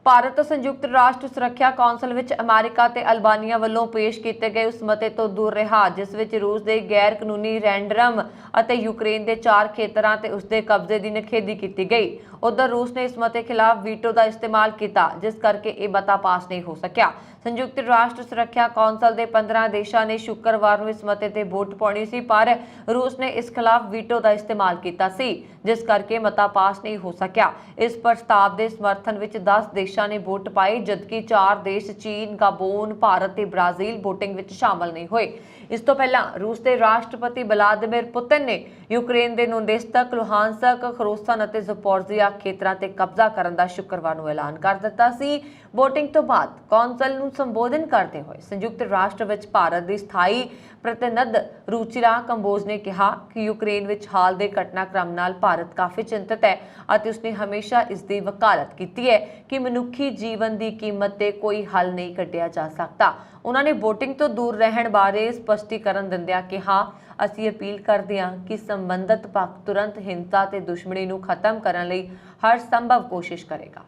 ਭਾਰਤ ਸੰਯੁਕਤ ਰਾਸ਼ਟਰ ਸੁਰੱਖਿਆ ਕੌਂਸਲ ਵਿੱਚ ਅਮਰੀਕਾ ਤੇ ਅਲਬਾਨੀਆ ਵੱਲੋਂ ਪੇਸ਼ ਕੀਤੇ ਗਏ ਉਸ ਮਤੇ ਤੋਂ ਦੂਰ ਰਿਹਾ, ਜਿਸ ਵਿੱਚ ਰੂਸ ਦੇ ਗੈਰ ਕਾਨੂੰਨੀ ਰੈਂਡਰਮ ਅਤੇ ਯੂਕਰੇਨ ਦੇ 4 ਖੇਤਰਾਂ ਤੇ ਉਸਦੇ ਕਬਜ਼ੇ ਦੀ ਨਿਖੇਧੀ ਕੀਤੀ ਗਈ। ਉਧਰ ਰੂਸ ਨੇ ਇਸ ਮਤੇ ਖਿਲਾਫ ਵੀਟੋ ਦਾ ਇਸਤੇਮਾਲ ਕੀਤਾ, ਜਿਸ ਕਰਕੇ ਇਹ ਮਤਾ ਪਾਸ ਨਹੀਂ ਹੋ ਸਕਿਆ। ਸੰਯੁਕਤ ਰਾਸ਼ਟਰ ਸੁਰੱਖਿਆ ਕੌਂਸਲ ਦੇ 15 ਦੇਸ਼ਾਂ ਨੇ ਸ਼ੁੱਕਰਵਾਰ ਨੂੰ ਇਸ ਮਤੇ ਤੇ ਵੋਟ ਪਾਉਣੀ ਸੀ, ਪਰ ਰੂਸ ਨੇ ਇਸ ਖਿਲਾਫ ਵੀਟੋ ਦਾ ਇਸਤੇਮਾਲ ਕੀਤਾ ਸੀ, ਜਿਸ ਕਰਕੇ ਮਤਾ ਪਾਸ ਨਹੀਂ ਹੋ ਸਕਿਆ। ਇਸ ਪ੍ਰਸਤਾਵ ਦੇ ਸਮਰਥਨ ਵਿੱਚ 10 ਦੇਸ਼ਾਂ ਨੇ ਵੋਟ ਪਾਈ, ਜਦਕਿ 4 ਦੇਸ਼ ਚੀਨ, ਗਾਬੋਨ, ਭਾਰਤ ਤੇ ਬ੍ਰਾਜ਼ੀਲ VOTING ਵਿੱਚ ਸ਼ਾਮਲ ਨਹੀਂ ਹੋਏ। ਇਸ ਤੋਂ ਪਹਿਲਾਂ ਰੂਸ ਦੇ ਰਾਸ਼ਟਰਪਤੀ ਵਲਾਦੀਮੀਰ ਪੁਤਿਨ ਨੇ ਯੂਕਰੇਨ ਦੇ ਨੋਂਦੇਸਤਕ, ਲੁਹਾਨਸਕ, ਖਰੋਸਨ ਅਤੇ ਜ਼ਪੋਰਜ਼ੀਆ ਖੇਤਰਾਂ ਤੇ ਕਬਜ਼ਾ ਕਰਨ ਦਾ ਸ਼ੁੱਕਰਵਾਰ ਨੂੰ ਐਲਾਨ ਕਰ ਦਿੱਤਾ ਸੀ। VOTING ਤੋਂ ਬਾਅਦ ਕੌਂਸਲ ਨੂੰ ਸੰਬੋਧਨ ਕਰਦੇ ਹੋਏ ਸੰਯੁਕਤ ਰਾਸ਼ਟਰ ਵਿੱਚ ਭਾਰਤ ਦੀ ਸਥਾਈ ਪ੍ਰਤੀਨਿਧ ਰੂਚਿਰਾ ਕੰਬੋਜ ਨੇ ਕਿਹਾ ਕਿ ਯੂਕਰੇਨ ਵਿੱਚ ਹਾਲ ਦੇ ਘਟਨਾਕ੍ਰਮ ਨਾਲ ਭਾਰਤ ਕਾਫੀ ਚਿੰਤਤ ਹੈ ਅਤੇ ਉਸਨੇ ਹਮੇਸ਼ਾ ਇਸ ਦੀ ਵਕਾਲਤ ਕੀਤੀ ਹੈ ਕਿ ਮਨੁੱਖੀ ਜੀਵਨ ਦੀ ਕੀਮਤ ਤੇ ਕੋਈ ਹੱਲ ਨਹੀਂ ਕੱਢਿਆ ਜਾ ਸਕਦਾ। ਉਹਨਾਂ ਨੇ VOTING ਤੋਂ ਦੂਰ ਰਹਿਣ ਬਾਰੇ ਸਪਸ਼ਟੀਕਰਨ ਦਿੰਦਿਆਂ ਕਿਹਾ, ਅਸੀਂ ਅਪੀਲ ਕਰਦੇ ਹਾਂ ਕਿ ਸੰਬੰਧਿਤ ਪੱਖ ਤੁਰੰਤ ਹਿੰਸਾ ਤੇ ਦੁਸ਼ਮਣੀ ਨੂੰ ਖਤਮ ਕਰਨ ਲਈ ਹਰ ਸੰਭਵ ਕੋਸ਼ਿਸ਼ ਕਰੇਗਾ।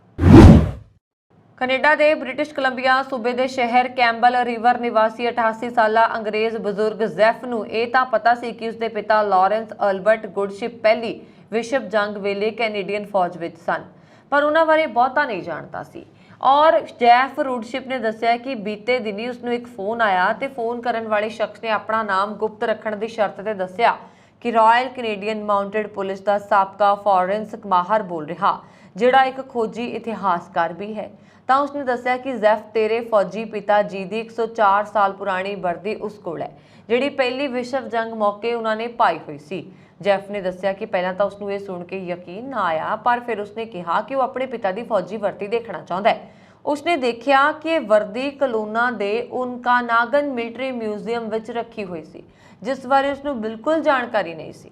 ਕੈਨੇਡਾ ਦੇ ਬ੍ਰਿਟਿਸ਼ ਕੋਲੰਬੀਆ ਸੂਬੇ ਦੇ ਸ਼ਹਿਰ ਕੈਂਪਬੈਲ ਰਿਵਰ ਨਿਵਾਸੀ 88 ਸਾਲਾ ਅੰਗਰੇਜ਼ ਬਜ਼ੁਰਗ ਜ਼ੈਫ ਨੂੰ ਇਹ ਤਾਂ ਪਤਾ ਸੀ ਕਿ ਉਸਦੇ ਪਿਤਾ ਲਾਰੈਂਸ ਅਲਬਰਟ ਗੁੱਡਸ਼ਿਪ ਪਹਿਲੀ ਵਿਸ਼ਵ ਜੰਗ ਵੇਲੇ ਕੈਨੇਡੀਅਨ ਫੌਜ ਵਿੱਚ ਸਨ, ਪਰ ਉਹਨਾਂ ਬਾਰੇ ਬਹੁਤਾ ਨਹੀਂ ਜਾਣਦਾ ਸੀ। ਔਰ ਜੈਫ ਰੂਡਸ਼ਿਪ ਨੇ ਦੱਸਿਆ ਕਿ ਬੀਤੇ ਦਿਨੀ ਉਸਨੂੰ ਇੱਕ ਫੋਨ ਆਇਆ ਤੇ ਫੋਨ ਕਰਨ ਵਾਲੇ ਸ਼ਖਸ ਨੇ ਆਪਣਾ ਨਾਮ ਗੁਪਤ ਰੱਖਣ ਦੀ ਸ਼ਰਤ ਤੇ ਦੱਸਿਆ ਕਿ ਰਾਇਲ ਕੈਨੇਡੀਅਨ ਮਾਊਂਟਡ ਪੁਲਿਸ ਦਾ ਸਾਬਕਾ ਫੋਰੈਂਸਿਕ ਮਾਹਰ ਬੋਲ ਰਿਹਾ, ਜਿਹੜਾ ਇੱਕ ਖੋਜੀ ਇਤਿਹਾਸਕਾਰ ਵੀ ਹੈ। ਤਾਂ ਉਸਨੇ ਦੱਸਿਆ ਕਿ ਜ਼ੈਫ ਤੇਰੇ ਫੌਜੀ ਪਿਤਾ ਜੀ ਦੀ 104 ਸਾਲ ਪੁਰਾਣੀ ਵਰਦੀ ਉਸ ਕੋਲ ਹੈ, ਜਿਹੜੀ ਪਹਿਲੀ ਵਿਸ਼ਵ ਜੰਗ ਮੌਕੇ ਉਹਨਾਂ ਨੇ ਪਾਈ ਹੋਈ ਸੀ। ਜੈਫ ਨੇ ਦੱਸਿਆ ਕਿ ਪਹਿਲਾਂ ਤਾਂ ਉਸਨੂੰ ਇਹ ਸੁਣ ਕੇ ਯਕੀਨ ਨਾ ਆਇਆ, ਪਰ ਫਿਰ ਉਸਨੇ ਕਿਹਾ ਕਿ ਉਹ ਆਪਣੇ ਪਿਤਾ ਦੀ ਫੌਜੀ ਵਰਦੀ ਦੇਖਣਾ ਚਾਹੁੰਦਾ ਹੈ। ਉਸਨੇ ਦੇਖਿਆ ਕਿ ਇਹ ਵਰਦੀ ਕਲੋਨਾ ਦੇ ਉਨਕਾਨਾਗਨ ਮਿਲਟਰੀ ਮਿਊਜ਼ੀਅਮ ਵਿੱਚ ਰੱਖੀ ਹੋਈ ਸੀ, ਜਿਸ ਬਾਰੇ ਉਸਨੂੰ ਬਿਲਕੁਲ ਜਾਣਕਾਰੀ ਨਹੀਂ ਸੀ।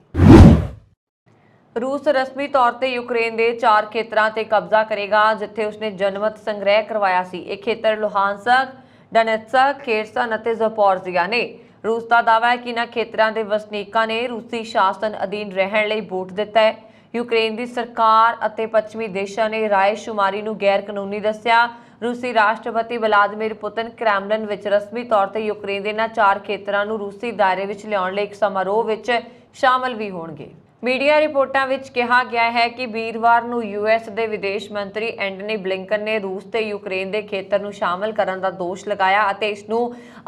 रूस रस्मी तौर ਤੇ ਯੂਕਰੇਨ ਦੇ 4 ਖੇਤਰਾਂ ਤੇ ਕਬਜ਼ਾ ਕਰੇਗਾ ਜਿੱਥੇ ਉਸਨੇ ਜਨਮਤ ਸੰਗ੍ਰਹਿ ਕਰਵਾਇਆ ਸੀ। ਇਹ ਖੇਤਰ ਲੁਹਾਨਸਕ, ਡੋਨੇਟਸਕ, ਖੇਰਸਨ ਅਤੇ ਜ਼ਪੋਰਜ਼ੀਆ ਨੇ। रूस का दावा है कि इन्हां खेतरां दे वसनीकां ने रूसी शासन अधीन रहण लई वोट दिता है। यूक्रेन की सरकार अते पश्चिमी देशों ने रायशुमारी नूं गैर कानूनी दस्सिया। रूसी राष्ट्रपति व्लादिमीर पुतिन क्रेमलिन विच रस्मी तौर पर यूक्रेन के इन्हां 4 खेतरां नूं रूसी दायरे विच लिआउण लई एक समारोह विच शामिल भी होणगे। मीडिया रिपोर्टां विच कहा गया है कि वीरवार नूं यूएस के विदेश मंत्री एंटनी ब्लिंकन ने रूस ते यूक्रेन के खेतर नूं शामिल करन दा दोष लगाया अते इस नूं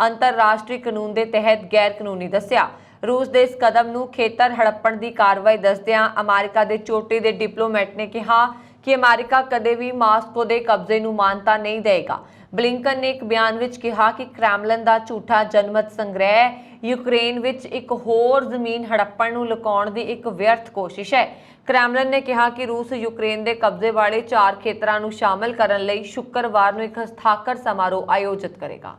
अंतरराष्ट्रीय कानून के तहत गैर कानूनी दस्सिया। रूस के इस कदम नूं खेतर हड़प्पण की कार्रवाई दसदिआं अमेरिका के चोटी के डिप्लोमैट ने कहा कि अमेरिका कदे भी मास्को के कब्जे नूं मानता नहीं देगा। ब्लिंकन ने एक बयान विच कहा कि क्रेमलिन का झूठा जनमत संग्रह यूक्रेन विच एक होर जमीन हड़प्पण नूं लुकाउण दी एक व्यर्थ कोशिश है। क्रेमलिन ने कहा कि रूस यूक्रेन के कब्जे वाले 4 खेतरां नूं शामिल करन लई शुक्रवार नूं एक हस्ताक्षर समारोह आयोजित करेगा।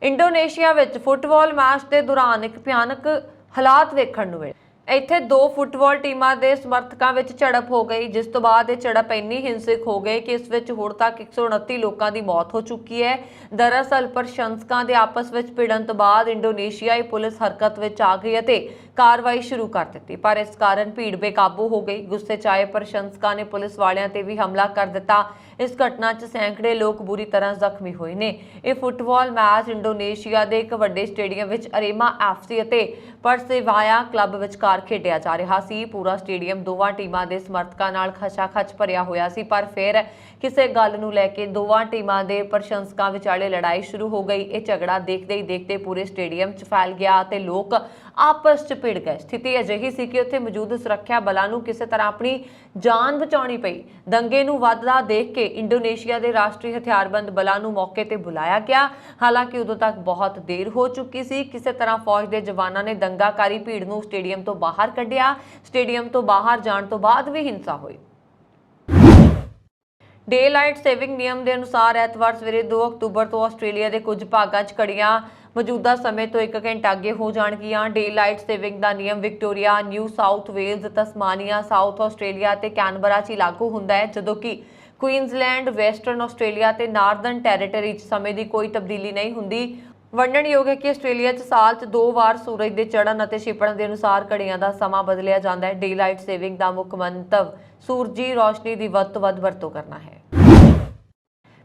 इंडोनेशिया विच फुटबॉल मैच के दौरान एक भयानक हालात वेखण नूं मिले। ਇੱਥੇ 2 ਫੁੱਟਬਾਲ ਟੀਮਾਂ ਦੇ ਸਮਰਥਕਾਂ ਵਿੱਚ ਝੜਪ ਹੋ ਗਈ ਜਿਸ ਤੋਂ ਬਾਅਦ ਇਹ ਝੜਪ ਇੰਨੀ ਹਿੰਸਕ ਹੋ ਗਈ ਕਿ ਇਸ ਵਿੱਚ ਹੁਣ ਤੱਕ 129 ਲੋਕਾਂ ਦੀ ਮੌਤ ਹੋ ਚੁੱਕੀ ਹੈ। ਦਰਅਸਲ ਪ੍ਰਸ਼ੰਸਕਾਂ ਦੇ ਆਪਸ ਵਿੱਚ ਭਿੜਨ ਤੋਂ ਬਾਅਦ ਇੰਡੋਨੇਸ਼ੀਆਈ ਪੁਲਿਸ ਹਰਕਤ ਵਿੱਚ ਆ ਗਈ ਅਤੇ कार्रवाई शुरू कर दी पर इस कारण भीड़ बेकाबू हो गई। गुस्से च आए प्रशंसकों ने पुलिस वालियां ते भी हमला कर दिता। इस घटना च सैकड़े लोग बुरी तरह जख्मी हुए ने। यह फुटबॉल मैच इंडोनेशिया के एक वड्डे स्टेडियम विच अरेमा FC ਅਤੇ परसेवाया क्लब विचकार खेडिया जा रहा सी। पूरा स्टेडियम दोवां टीमां दे समर्थकां नाल खचा-खच भरिया होया सी पर फिर किसी गल नूं लैके दोवां टीमां दे प्रशंसकां विचाले लड़ाई शुरू हो गई। यह झगड़ा देखते ही देखते पूरे स्टेडियम च फैल गया ते लोग आपस च भिड़ गए। स्थिति अजिही सी कि उत्थे मौजूद सुरक्षा बलों नूं किसी तरह अपनी जान बचाउणी पई। दंगे नूं वधदा देख के इंडोनेशिया के राष्ट्रीय हथियारबंद बलों नूं मौके ते बुलाया गया। हालांकि उदों तक बहुत देर हो चुकी सी। किसी तरह फौज के जवानों ने दंगाकारी भीड़ नूं स्टेडियम तो बाहर कढ़िया। स्टेडियम तो बाहर जाण तो बाद भी हिंसा हुई। डे लाइट सेविंग नियम के अनुसार एतवार सवेरे 2 अक्तूबर तो आस्ट्रेलिया के कुछ भागों च घड़ियां मौजूदा समय तो 1 घंटा अगे हो जाणगियां। डे लाइट सेविंग का नियम Victoria, New South Wales, Tasmania, South Australia ते कैनबरा च लागू हुंदा है जदों कि क्वीनसलैंड, वैसटर्न आस्ट्रेलिया ते नार्दर्न टैरेटरी च समय की कोई तब्दीली नहीं हुंदी। वर्णनयोग है कि आस्ट्रेलिया च साल च 2 वार सूरज के चढ़न और छिपण के अनुसार घड़ियां का समा बदलिया जाता है। डे लाइट सेविंग का मुख मंतव सूरजी रोशनी की वध तो वध वरतों करना है।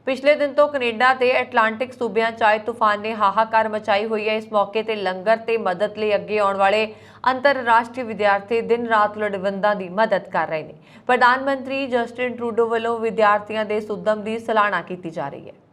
पिछले दिन तो कनेडा ते अटलांटिक सूबियां च आए तूफान ने हाहाकार मचाई हुई है। इस मौके ते लंगर ते मदद लई अगे आउण वाले अंतरराष्ट्रीय विद्यार्थी दिन रात लोड़वंदां दी मदद कर रहे हैं। प्रधानमंत्री जस्टिन ट्रूडो वालों विद्यार्थियों के इस उद्यम की सराहना की जा रही है।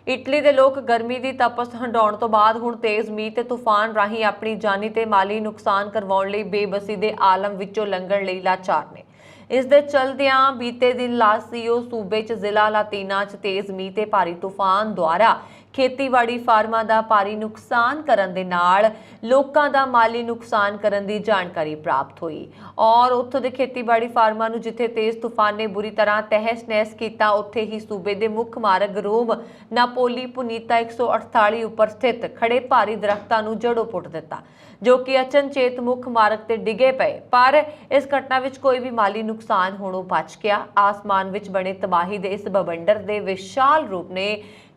इटली के लोग गर्मी की तपस हंडाउण तो बाद हुण तेज़ मींह ते तूफान राही अपनी जानी ते माली नुकसान करवाउण लई बेबसी के आलम विचों लंघण लई लाचार ने। इस दे चलदियां बीते दिन लासियो सूबे च जिला लातीना च तेज़ मींह ते भारी तूफान द्वारा खेतीबाड़ी फार्मां दा भारी नुकसान करन दे नाल लोकां दा माली नुकसान करन दी जानकारी प्राप्त हुई और उत्थों दे खेतीबाड़ी फार्मां नूं जिथे तेज़ तूफान ने बुरी तरह तहस नहस कीता उत्थे ही सूबे दे मुख मार्ग रोम नापोली पुनीता 148 उपर स्थित खड़े भारी दरख्तां नूं जड़ों पुट दिता जो कि अचनचेत मुख मार्ग ते डिगे पे पर इस घटना विच कोई भी माली नुकसान होणों बच गया। आसमान विच बने तबाही दे इस बवंडर दे विशाल रूप ने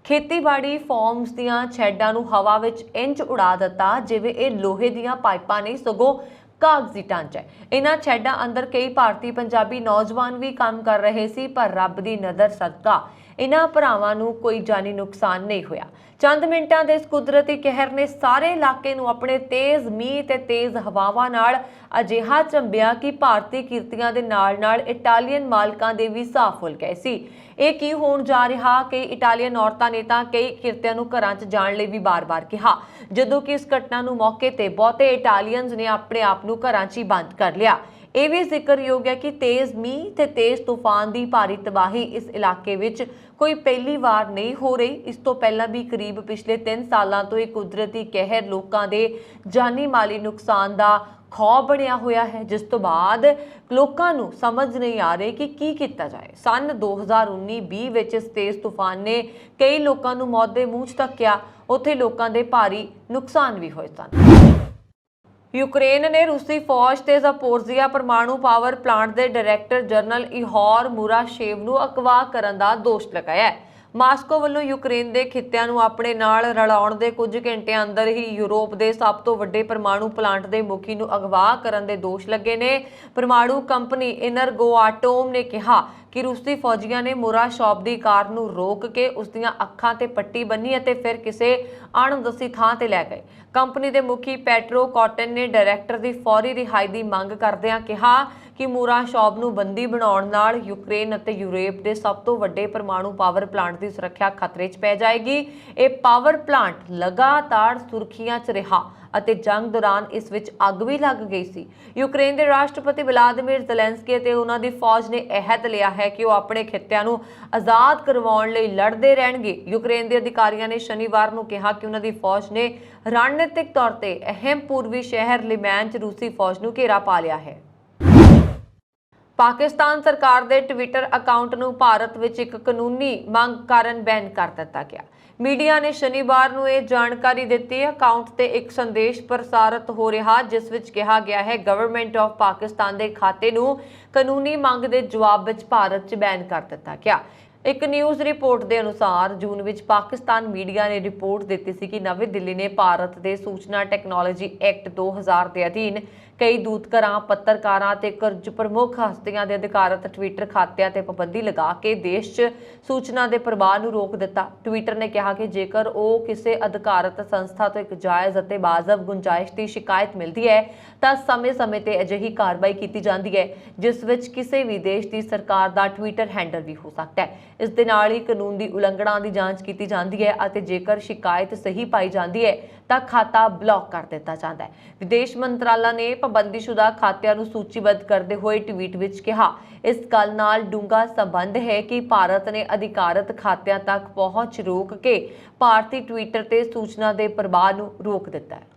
खेतीबाड़ी फॉर्म्स दियां छैडां नूं हवा विच इंज उड़ा दिता जिवें इह लोहे दियां पाइपां नहीं सगों कागजी ढांचा है। इन्हां छैडां अंदर कई भारतीय पंजाबी नौजवान भी काम कर रहे सी पर रब दी नज़र सदका इन्हां भरावां नूं कोई जानी नुकसान नहीं होया। चंद मिनटां दे इस कुदरती कहर ने सारे इलाके नूं अपने तेज़ मींह ते तेज़ हवावां नाल अजिहा झंबिया कि भारतीय किरतियां दे नाल-नाल इटालीਅਨ मालकां दे भी साह फुल गए सी। ਇਹ ਕੀ ਹੋਣ ਜਾ ਰਿਹਾ ਕਈ ਇਟਾਲੀਅਨ ਔਰਤਾਂ ਨੇ ਤਾਂ ਕਈ ਕਿਰਤੀਆਂ ਨੂੰ ਘਰਾਂ 'ਚ ਜਾਣ ਲਈ ਵੀ ਬਾਰ-ਬਾਰ ਕਿਹਾ ਜਦੋਂ ਕਿ ਇਸ ਘਟਨਾ ਨੂੰ ਮੌਕੇ ਤੇ ਬਹੁਤੇ ਇਟਾਲੀਅਨਸ ਨੇ ਆਪਣੇ ਆਪ ਨੂੰ ਘਰਾਂ 'ਚ ਹੀ ਬੰਦ ਕਰ ਲਿਆ। ਇਹ ਵੀ ਜ਼ਿਕਰਯੋਗ ਹੈ ਕਿ ਤੇਜ਼ ਮੀਂਹ ਤੇ ਤੇਜ਼ ਤੂਫਾਨ ਦੀ ਭਾਰੀ ਤਬਾਹੀ ਇਸ ਇਲਾਕੇ ਵਿੱਚ ਕੋਈ ਪਹਿਲੀ ਵਾਰ ਨਹੀਂ ਹੋ ਰਹੀ। ਇਸ ਤੋਂ ਪਹਿਲਾਂ ਵੀ ਕਰੀਬ ਪਿਛਲੇ 3 ਸਾਲਾਂ ਤੋਂ ਇਹ ਕੁਦਰਤੀ ਕਹਿਰ ਲੋਕਾਂ ਦੇ ਜਾਨੀ ਮਾਲੀ ਨੁਕਸਾਨ ਦਾ खौफ बनया होया है जिस तो बाद लोकां नूं समझ नहीं आ रही कि की किया जाए। सन 2019-20 विच इस तेज़ तूफान ने कई लोकां नूं मौत दे मूंह च धक्किया उत्थे लोकां दे भारी नुकसान भी होए सन। यूक्रेन ने रूसी फौज ते ज़पोरिज़िया परमाणु पावर प्लांट के डायरैक्टर जनरल इहोर मुराशेव ਨੂੰ ਅਗਵਾ ਕਰਨ ਦਾ ਦੋਸ਼ ਲਗਾਇਆ ਹੈ। ਮਾਸਕੋ ਵੱਲੋਂ ਯੂਕਰੇਨ ਦੇ ਖਿੱਤਿਆਂ ਨੂੰ ਆਪਣੇ ਨਾਲ ਰਲਾਉਣ ਦੇ ਕੁਝ ਘੰਟਿਆਂ ਅੰਦਰ ਹੀ ਯੂਰਪ ਦੇ ਸਭ ਤੋਂ ਵੱਡੇ ਪਰਮਾਣੂ ਪਲਾਂਟ ਦੇ ਮੁਖੀ ਨੂੰ ਅਗਵਾ ਕਰਨ ਦੇ ਦੋਸ਼ ਲੱਗੇ ਨੇ। ਪਰਮਾਣੂ ਕੰਪਨੀ ਇਨਰਗੋਆਟੋਮ ਨੇ ਕਿਹਾ ਕਿ ਰੂਸੀ ਫੌਜੀਆਂ ਨੇ ਮੁਰਾਸ਼ੇਵ ਦੀ ਕਾਰ ਨੂੰ ਰੋਕ ਕੇ ਉਸ ਦੀਆਂ ਅੱਖਾਂ ਤੇ ਪੱਟੀ ਬੰਨੀ ਅਤੇ ਫਿਰ ਕਿਸੇ ਅਣਦੱਸੀ ਥਾਂ ਤੇ ਲੈ ਗਏ। ਕੰਪਨੀ ਦੇ ਮੁਖੀ ਪੈਟਰੋ ਕਾਟਨ ਨੇ ਡਾਇਰੈਕਟਰ ਦੀ ਫੌਰੀ ਰਿਹਾਈ ਦੀ ਮੰਗ ਕਰਦਿਆਂ ਕਿਹਾ ਕਿ ਮੁਰਾਸ਼ੇਵ ਨੂੰ ਬੰਦੀ ਬਣਾਉਣ ਨਾਲ ਯੂਕਰੇਨ ਅਤੇ ਯੂਰਪ ਦੇ ਸਭ ਤੋਂ ਵੱਡੇ ਪਰਮਾਣੂ ਪਾਵਰ ਪਲਾਂਟ ਦੀ ਸੁਰੱਖਿਆ ਖਤਰੇ 'ਚ ਪੈ ਜਾਏਗੀ। ਇਹ ਪਾਵਰ ਪਲਾਂਟ ਲਗਾਤਾਰ ਸੁਰਖੀਆਂ 'ਚ ਰਿਹਾ ਅਤੇ ਜੰਗ ਦੌਰਾਨ ਇਸ ਵਿੱਚ ਅੱਗ ਵੀ ਲੱਗ ਗਈ ਸੀ। ਯੂਕਰੇਨ ਦੇ ਰਾਸ਼ਟਰਪਤੀ ਵਲਾਦੀਮੀਰ ਜ਼ੈਲੈਂਸਕੀ ਅਤੇ ਉਹਨਾਂ ਦੀ ਫੌਜ ਨੇ ਅਹਿਦ ਲਿਆ ਹੈ ਕਿ ਉਹ ਆਪਣੇ ਖਿੱਤਿਆਂ ਨੂੰ ਆਜ਼ਾਦ ਕਰਵਾਉਣ ਲਈ ਲੜਦੇ ਰਹਿਣਗੇ। ਯੂਕਰੇਨ ਦੇ ਅਧਿਕਾਰੀਆਂ ਨੇ ਸ਼ਨੀਵਾਰ ਨੂੰ ਕਿਹਾ ਕਿ ਉਹਨਾਂ ਦੀ ਫੌਜ ਨੇ ਰਣਨੀਤਿਕ ਤੌਰ ਤੇ ਅਹਿਮ ਪੂਰਬੀ ਸ਼ਹਿਰ ਲਿਮੈਨ 'ਚ ਰੂਸੀ ਫੌਜ ਨੂੰ ਘੇਰਾ ਪਾ ਲਿਆ ਹੈ। ਪਾਕਿਸਤਾਨ ਸਰਕਾਰ ਦੇ ਟਵਿੱਟਰ ਅਕਾਊਂਟ ਨੂੰ ਭਾਰਤ ਵਿੱਚ ਇੱਕ ਕਾਨੂੰਨੀ ਮੰਗ ਕਾਰਨ ਬੈਨ ਕਰ ਦਿੱਤਾ ਗਿਆ। ਮੀਡੀਆ ਨੇ ਸ਼ਨੀਵਾਰ ਨੂੰ ਇਹ ਜਾਣਕਾਰੀ ਦਿੱਤੀ। ਅਕਾਊਂਟ ਤੇ ਇੱਕ ਸੰਦੇਸ਼ ਪ੍ਰਸਾਰਿਤ ਹੋ ਰਿਹਾ ਜਿਸ ਵਿੱਚ ਕਿਹਾ ਗਿਆ ਹੈ ਗਵਰਨਮੈਂਟ ਆਫ ਪਾਕਿਸਤਾਨ ਦੇ ਖਾਤੇ ਨੂੰ ਕਾਨੂੰਨੀ ਮੰਗ ਦੇ ਜਵਾਬ ਵਿੱਚ ਭਾਰਤ 'ਚ ਬੈਨ ਕਰ ਦਿੱਤਾ ਗਿਆ। ਇੱਕ ਨਿਊਜ਼ ਰਿਪੋਰਟ ਦੇ ਅਨੁਸਾਰ ਜੂਨ ਵਿੱਚ ਪਾਕਿਸਤਾਨ ਮੀਡੀਆ ਨੇ ਰਿਪੋਰਟ ਦਿੱਤੀ ਸੀ ਕਿ ਨਵੀਂ ਦਿੱਲੀ ਨੇ ਭਾਰਤ ਦੇ ਸੂਚਨਾ ਟੈਕਨੋਲੋਜੀ ਐਕਟ 2000 ਦੇ ਅਧੀਨ ਕਈ ਦੂਤਘਰਾਂ, ਪੱਤਰਕਾਰਾਂ ਤੇ ਕੁਝ ਪ੍ਰਮੁੱਖ ਹਸਤੀਆਂ ਦੇ ਅਧਿਕਾਰਤ ਟਵਿੱਟਰ ਖਾਤਿਆਂ ਤੇ ਪਾਬੰਦੀ ਲਗਾ ਕੇ ਦੇਸ਼ 'ਚ ਸੂਚਨਾ ਦੇ ਪ੍ਰਵਾਹ ਨੂੰ ਰੋਕ ਦਿੱਤਾ। ਟਵਿੱਟਰ ਨੇ ਕਿਹਾ ਕਿ ਜੇਕਰ ਉਹ ਕਿਸੇ ਅਧਿਕਾਰਤ ਸੰਸਥਾ ਤੋਂ ਇੱਕ ਜਾਇਜ਼ ਅਤੇ ਵਾਜਬ ਗੁੰਜਾਇਸ਼ ਦੀ ਸ਼ਿਕਾਇਤ ਮਿਲਦੀ ਹੈ ਤਾਂ ਸਮੇਂ-ਸਮੇਂ ਤੇ ਅਜਿਹੀ ਕਾਰਵਾਈ ਕੀਤੀ ਜਾਂਦੀ ਹੈ ਜਿਸ ਵਿੱਚ ਕਿਸੇ ਵੀ ਦੇਸ਼ ਦੀ ਸਰਕਾਰ ਦਾ ਟਵਿੱਟਰ ਹੈਂਡਲ ਵੀ ਹੋ ਸਕਦਾ ਹੈ। ਇਸ ਦੇ ਨਾਲ ਹੀ ਕਾਨੂੰਨ ਦੀ ਉਲੰਘਣਾ ਦੀ ਜਾਂਚ ਕੀਤੀ ਜਾਂਦੀ ਹੈ ਅਤੇ ਜੇਕਰ ਸ਼ਿਕਾਇਤ ਸਹੀ ਪਾਈ ਜਾਂਦੀ ਹੈ ਤਾਂ ਖਾਤਾ ਬਲੌਕ ਕਰ ਦਿੱਤਾ ਜਾਂਦਾ ਹੈ। ਵਿਦੇਸ਼ ਮੰਤਰਾਲਾ ਨੇ ਪਾਬੰਦੀਸ਼ੁਦਾ ਖਾਤਿਆਂ ਨੂੰ ਸੂਚੀਬੱਧ ਕਰਦੇ ਹੋਏ ਟਵੀਟ ਵਿੱਚ ਕਿਹਾ, ਇਸ ਗੱਲ ਨਾਲ ਡੂੰਘਾ ਸੰਬੰਧ ਹੈ ਕਿ ਭਾਰਤ ਨੇ ਅਧਿਕਾਰਤ ਖਾਤਿਆਂ ਤੱਕ ਪਹੁੰਚ ਰੋਕ ਕੇ ਭਾਰਤੀ ਟਵਿੱਟਰ ਤੇ ਸੂਚਨਾ ਦੇ ਪ੍ਰਵਾਹ ਨੂੰ ਰੋਕ ਦਿੱਤਾ ਹੈ।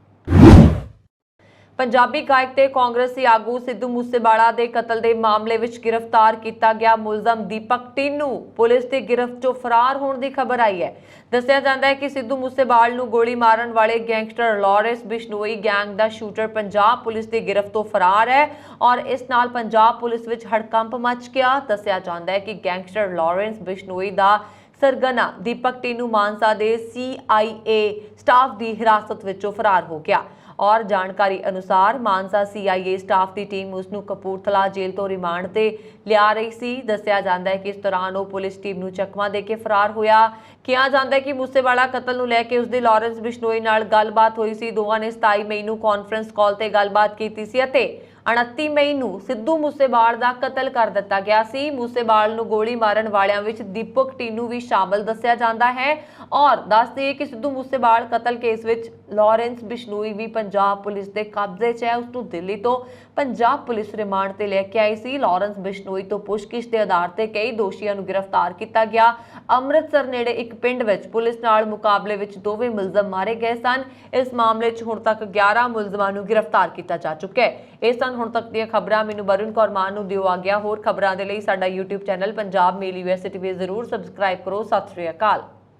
ਪੰਜਾਬੀ ਗਾਇਕ ਤੇ ਕਾਂਗਰਸੀ ਆਗੂ ਸਿੱਧੂ ਮੂਸੇਵਾਲਾ ਦੇ ਕਤਲ ਦੇ ਮਾਮਲੇ ਵਿੱਚ ਗ੍ਰਿਫਤਾਰ ਕੀਤਾ ਗਿਆ ਮੁਲਜ਼ਮ ਦੀਪਕ ਟੀਨੂ ਪੁਲਿਸ ਦੀ ਗਿਰਫਤ 'ਚੋਂ ਫਰਾਰ ਹੋਣ ਦੀ ਖਬਰ ਆਈ ਹੈ। ਦੱਸਿਆ ਜਾਂਦਾ ਹੈ ਕਿ ਸਿੱਧੂ ਮੂਸੇਵਾਲ ਨੂੰ ਗੋਲੀ ਮਾਰਨ ਵਾਲੇ ਗੈਂਗਸਟਰ ਲਾਰੈਂਸ ਬਿਸ਼ਨੋਈ ਗੈਂਗ ਦਾ ਸ਼ੂਟਰ ਪੰਜਾਬ ਪੁਲਿਸ ਦੀ ਗਿਰਫਤ ਤੋਂ ਫਰਾਰ ਹੈ ਔਰ ਇਸ ਨਾਲ ਪੰਜਾਬ ਪੁਲਿਸ ਵਿੱਚ ਹੜਕੰਪ ਮਚ ਗਿਆ। ਦੱਸਿਆ ਜਾਂਦਾ ਹੈ ਕਿ ਗੈਂਗਸਟਰ ਲਾਰੈਂਸ ਬਿਸ਼ਨੋਈ ਦਾ ਸਰਗਨਾ ਦੀਪਕ ਟੀਨੂ ਮਾਨਸਾ ਦੇ CIA ਸਟਾਫ ਦੀ ਹਿਰਾਸਤ ਵਿੱਚੋਂ ਫਰਾਰ ਹੋ ਗਿਆ और जानकारी अनुसार मानसा CIA स्टाफ की टीम उसनू कपूरथला जेल तो रिमांड ते लिया रही सी। दस्सिया जांदा है कि इस दौरान वो पुलिस टीम नू चकमा दे के फरार होया। किहा जांदा है कि मूसेवाला कतल नू लैके उसदी लॉरेंस बिश्नोई नाल गलबात हुई सी। दोवां ने 27 मई नू कॉन्फ्रेंस कॉल ते गलबात कीती सी अते 29 मई ਨੂੰ ਸਿੱਧੂ ਮੂਸੇਵਾਲ ਦਾ ਕਤਲ ਕਰ ਦਿੱਤਾ ਗਿਆ ਸੀ। ਮੂਸੇਵਾਲ ਨੂੰ ਗੋਲੀ ਮਾਰਨ ਵਾਲਿਆਂ ਵਿੱਚ ਦੀਪਕ ਟੀਨੂ ਵੀ ਸ਼ਾਮਲ ਦੱਸਿਆ ਜਾਂਦਾ ਹੈ ਔਰ ਦੱਸ ਦਈਏ ਕਿ ਸਿੱਧੂ ਮੂਸੇਵਾਲ ਕਤਲ ਕੇਸ ਵਿੱਚ ਲਾਰੈਂਸ ਬਿਸ਼ਨੋਈ ਵੀ ਪੰਜਾਬ ਪੁਲਿਸ ਦੇ ਕਬਜ਼ੇ 'ਚ ਹੈ। ਉਸ ਨੂੰ ਦਿੱਲੀ ਤੋਂ ਪੰਜਾਬ ਪੁਲਿਸ ਰਿਮਾਂਡ ਤੇ ਲੈ ਕੇ ਆਈ ਸੀ। ਲਾਰੈਂਸ ਬਿਸ਼ਨੋਈ ਤੋਂ ਪੁੱਛਗਿੱਛ ਦੇ ਆਧਾਰ ਤੇ ਕਈ ਦੋਸ਼ੀਆਂ ਨੂੰ ਗ੍ਰਿਫਤਾਰ ਕੀਤਾ ਗਿਆ। ਅੰਮ੍ਰਿਤਸਰ ਨੇੜੇ ਇੱਕ ਪਿੰਡ ਵਿੱਚ ਪੁਲਿਸ ਨਾਲ ਮੁਕਾਬਲੇ ਵਿੱਚ ਦੋਵੇਂ ਮੁਲਜ਼ਮ ਮਾਰੇ ਗਏ ਸਨ। ਇਸ ਮਾਮਲੇ 'ਚ ਹੁਣ ਤੱਕ 11 ਮੁਲਜ਼ਮਾਂ ਨੂੰ ਗ੍ਰਿਫਤਾਰ ਕੀਤਾ ਜਾ ਚੁੱਕਾ ਹੈ। ਇਹ ਸਨ ਹੁਣ ਤੱਕ ਦੀਆਂ ਖਬਰਾਂ। ਮੈਨੂੰ ਵਰੁਣ ਕੌਰ ਮਾਨ ਨੂੰ ਦਿਓ ਆ ਗਿਆ। ਹੋਰ ਖਬਰਾਂ ਦੇ ਲਈ ਸਾਡਾ YouTube ਚੈਨਲ ਪੰਜਾਬ ਮੇਲ USA TV ਜ਼ਰੂਰ ਸਬਸਕ੍ਰਾਈਬ ਕਰੋ। ਸਤਿ ਸ਼੍ਰੀ ਅਕਾਲ।